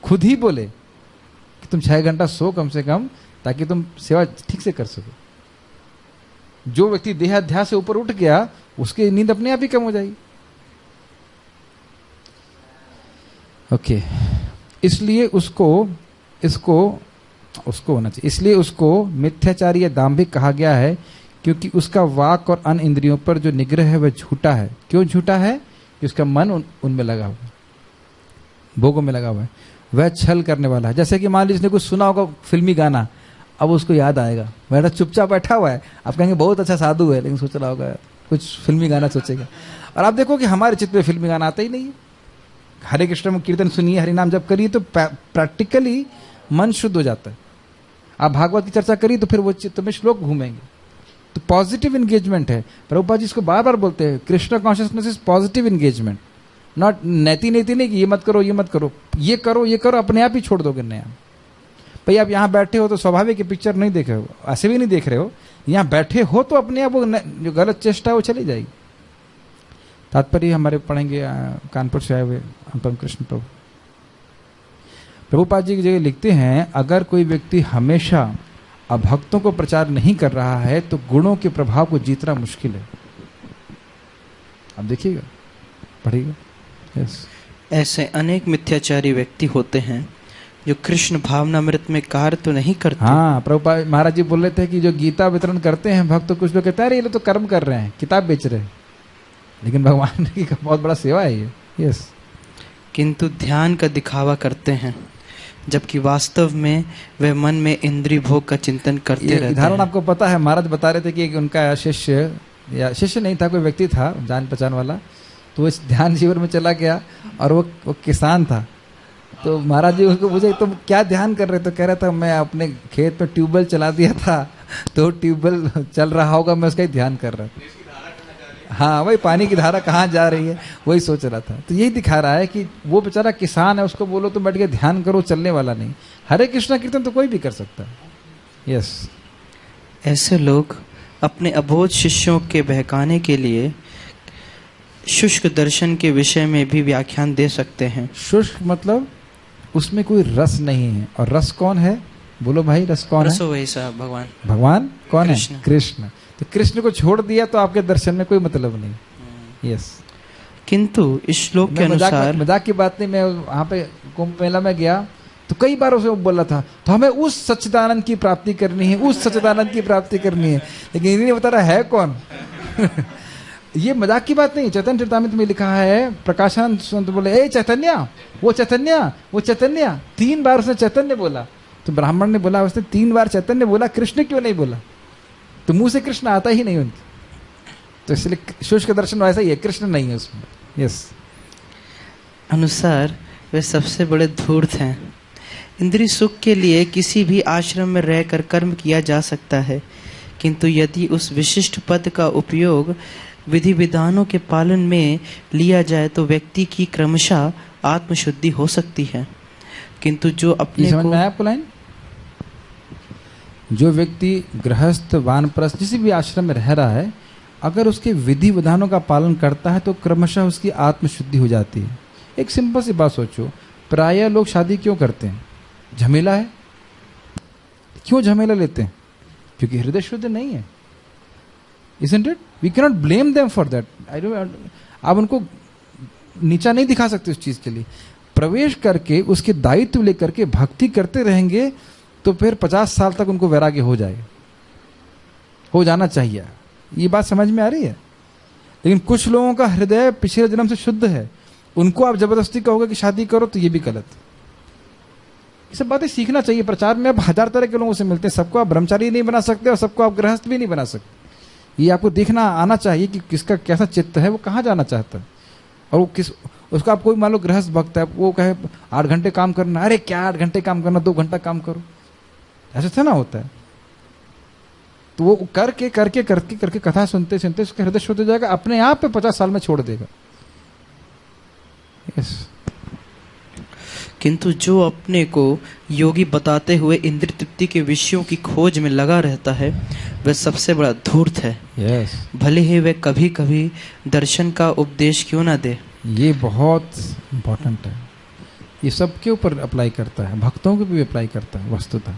खुद ही बोले कि तुम 6 घंटा सो कम से कम, ताकि तुम सेवा ठीक से कर सको। जो व्यक्ति देहाध्यास से ऊपर उठ गया, उसकी नींद अपने आप ही कम हो जाएगी। ओके, इसलिए उसको होना चाहिए। इसलिए उसको मिथ्याचारी या दाम्भिक कहा गया है, क्योंकि उसका वाक और अन्य इंद्रियों पर जो निग्रह है वह झूठा है। क्यों झूठा है? कि उसका मन उनमें लगा हुआ है, भोगों में लगा हुआ है। वह छल करने वाला है। जैसे कि मान लीजिए कुछ सुना होगा फिल्मी गाना, अब उसको याद आएगा, मेरा चुपचाप बैठा हुआ है, आप कहेंगे बहुत अच्छा साधु है, लेकिन सोच रहा होगा कुछ फिल्मी गाना सोचेगा। और आप देखो कि हमारे चित्त में फिल्मी गाना आता ही नहीं है। हरे कृष्ण में कीर्तन सुनिए, हरि नाम जब करिए, तो प्रैक्टिकली मन शुद्ध हो जाता है। आप भागवत की चर्चा करिए तो फिर वो चित्त में श्लोक घूमेंगे। तो पॉजिटिव इंगेजमेंट है। प्रभुपाद जी इसको बार बार बोलते हैं, Krishna consciousness is positive engagement, not नैति नहीं कि ये मत करो, ये मत करो, ये करो, ये करो, अपने आप ही छोड़ दोगे नया। भाई आप यहाँ बैठे हो तो स्वाभाविक है पिक्चर नहीं देख रहे हो, ऐसे भी नहीं देख रहे हो, यहाँ बैठे हो तो अपने आप वो जो गलत चेष्टा है वो चली जाएगी। तात्पर्य हमारे पढ़ेंगे कानपुर से आए हुए अनुपम कृष्ण प्रभु। प्रभुपाद जी की जगह लिखते हैं, अगर कोई व्यक्ति हमेशा अभक्तों को प्रचार नहीं कर रहा है तो गुणों के प्रभाव को जीतना मुश्किल है। अब देखिएगा, पढ़िएगा। यस, ऐसे अनेक मिथ्याचारी व्यक्ति होते हैं जो कृष्ण भावनामृत में कार्य तो नहीं करते। हाँ, प्रभुपाद महाराज जी बोल रहे थे कि जो गीता वितरण करते हैं भक्त, तो कुछ लोग कहते हैं अरे ये लोग तो कर्म कर रहे हैं, किताब बेच रहे हैं, लेकिन भगवान की बहुत बड़ा सेवा है ये। यस, किंतु ध्यान का दिखावा करते हैं, जबकि वास्तव में वे मन में इंद्रिय भोग का चिंतन करते रहते हैं। उदाहरण आपको पता है, महाराज बता रहे थे कि उनका शिष्य, या शिष्य नहीं था, कोई व्यक्ति था जान पहचान वाला, तो इस ध्यान शिविर में चला गया और वो किसान था। तो महाराज जी उसको पूछे तुम क्या ध्यान कर रहे? तो कह रहा था मैं अपने खेत में ट्यूबवेल चला दिया था, तो ट्यूबवेल चल रहा होगा, मैं उसका ही ध्यान कर रहा था। हाँ, वही पानी की धारा कहाँ जा रही है वही सोच रहा था। तो यही दिखा रहा है कि वो बेचारा किसान है, उसको बोलो तुम बैठ के ध्यान करो, चलने वाला नहीं। हरे कृष्णा कीर्तन तो कोई भी कर सकता है। यस, ऐसे लोग अपने अबोध शिष्यों के बहकाने के लिए शुष्क दर्शन के विषय में भी व्याख्यान दे सकते हैं। शुष्क मतलब उसमें कोई रस नहीं है। और रस कौन है? बोलो भाई, रस कौन है? रसो वही साहब, भगवान। भगवान कौन कृष्ण। है? कृष्ण। तो कृष्ण को छोड़ दिया तो आपके दर्शन में कोई मतलब नहीं। यस, किंतु इस श्लोक के अनुसार, मजाक की बात नहीं, मैं वहां पे कुंभ मेला में गया तो कई बार उसे बोला था, तो हमें उस सच्चिदानंद की प्राप्ति करनी है, उस सच्चिदानंद की प्राप्ति करनी है, लेकिन इन्हें नहीं बता रहा है कौन। ये मजाक की बात नहीं। चैतन्य चरितामृत में लिखा है, प्रकाशानंद संत बोले ए चैतन्य, वो चैतन्य, वो चैतन्य। 3 बार उसने चैतन्य बोला। तो ब्राह्मण ने बोला उसने 3 बार चैतन्य बोला, कृष्ण क्यों नहीं बोला? तो मुंह से कृष्ण आता ही नहीं उनके, तो इसलिए शुष्क दर्शन वैसा ही है, कृष्ण नहीं है उसमें। यस, अनुसार वे सबसे बड़े धूर्त हैं। इंद्रिय सुख के लिए किसी भी आश्रम में रहकर कर्म किया जा सकता है, किंतु यदि उस विशिष्ट पद का उपयोग विधि विधानों के पालन में लिया जाए तो व्यक्ति की क्रमशः आत्मशुद्धि हो सकती है। किंतु जो अपने समझ में आया आपको लाइन? जो व्यक्ति गृहस्थ, वानप्रस्थ, किसी भी आश्रम में रह रहा है, अगर उसके विधि विधानों का पालन करता है तो क्रमशः उसकी आत्मशुद्धि हो जाती है। एक सिंपल सी बात सोचो, प्रायः लोग शादी क्यों करते हैं? झमेला है। क्यों झमेला लेते हैं? क्योंकि हृदय शुद्ध नहीं है। Isn't it? We cannot blame them for that. आप उनको नीचा नहीं दिखा सकते उस चीज के लिए। प्रवेश करके उसके दायित्व लेकर के भक्ति करते रहेंगे तो फिर 50 साल तक उनको वैराग्य हो जाएगा, हो जाना चाहिए। ये बात समझ में आ रही है? लेकिन कुछ लोगों का हृदय पिछले जन्म से शुद्ध है, उनको आप जबरदस्ती कहोगे कि शादी करो तो ये भी गलत। ये सब बातें सीखना चाहिए। प्रचार में आप 1000 तरह के लोगों से मिलते हैं, सबको आप ब्रह्मचारी नहीं बना सकते और सबको आप गृहस्थ भी नहीं बना सकते। ये आपको देखना आना चाहिए कि किसका कैसा चित्त है, वो कहाँ जाना चाहता है। और वो किस उसको आप कोई मान लो गृहस्थ भक्त है, वो कहे 8 घंटे काम करना, अरे क्या 8 घंटे काम करना, 2 घंटा काम करो, ऐसे थोड़ा ना होता है। तो वो करके करके करके करके कथा सुनते सुनते उसका हृदय शुद्ध हो जाएगा, अपने आप पे 50 साल में छोड़ देगा। यस। किंतु जो अपने को योगी बताते हुए इंद्रिय तृप्ति के विषयों की खोज में लगा रहता है, वह सबसे बड़ा धूर्त है। यस। भले ही वह कभी कभी दर्शन का उपदेश क्यों ना दे। ये बहुत इंपॉर्टेंट है, ये सबके ऊपर अप्लाई करता है, भक्तों के भी अप्लाई करता है। वस्तुतः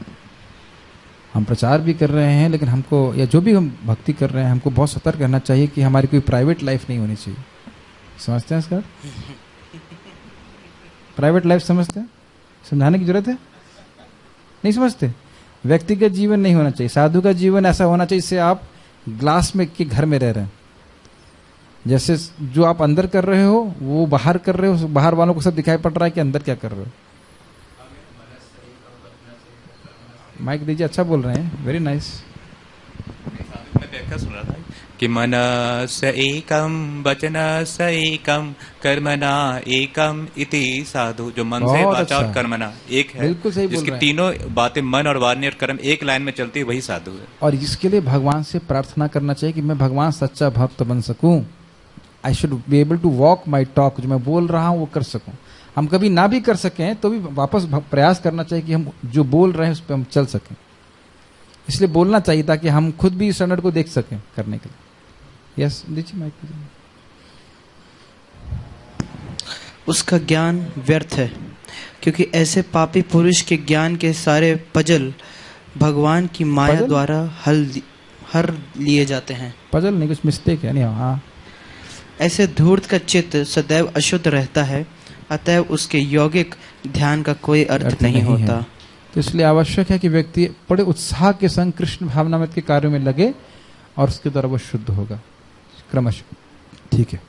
हम प्रचार भी कर रहे हैं, लेकिन हमको या जो भी हम भक्ति कर रहे हैं, हमको बहुत सतर्क रहना चाहिए कि हमारी कोई प्राइवेट लाइफ नहीं होनी चाहिए। समझते हैं इसका? प्राइवेट लाइफ समझते हैं? समझाने की जरूरत है? नहीं समझते? व्यक्तिगत जीवन नहीं होना चाहिए। साधु का जीवन ऐसा होना चाहिए जिससे आप ग्लास में के घर में रह रहे हैं। जैसे जो आप अंदर कर रहे हो वो बाहर कर रहे हो, बाहर वालों को सब दिखाई पड़ रहा है कि अंदर क्या कर रहे हो। माइक दीजिए, अच्छा बोल रहे हैं, वेरी नाइस। मैं व्याख्या सुन रहा था कि मनस एकम वचनस एकम कर्मणा एकम इति साधु। जो मन से, बहुत वाचा और अच्छा। कर्मणा एक है, बिल्कुल सही बोल जिसकी रहे हैं। तीनों बातें मन और वाणी और कर्म एक लाइन में चलती है, वही साधु है। और इसके लिए भगवान से प्रार्थना करना चाहिए कि मैं भगवान सच्चा भक्त बन सकूं। I should be able to walk my talk, जो मैं बोल रहा हूं वो कर सकूं। हम कभी ना भी कर सकें तो भी वापस प्रयास करना चाहिए कि हम जो बोल रहे हैं उस पर हम चल सकें। इसलिए बोलना चाहिए ताकि हम खुद भी स्टैंडर्ड को देख सकें करने के लिए। यस, दीजिए माइक। उसका ज्ञान व्यर्थ है, क्योंकि ऐसे पापी पुरुष के ज्ञान के सारे पजल भगवान की माया पजल? द्वारा हर लिए जाते हैं। पजल नहीं, कुछ मिस्टेक है। नहीं, हाँ, ऐसे धूर्त का चित्त सदैव अशुद्ध रहता है, अतएव उसके यौगिक ध्यान का कोई अर्थ नहीं होता। है। तो इसलिए आवश्यक है कि व्यक्ति बड़े उत्साह के संग कृष्ण भावनामृत के कार्यों में लगे और उसके द्वारा वो शुद्ध होगा क्रमशः। ठीक है।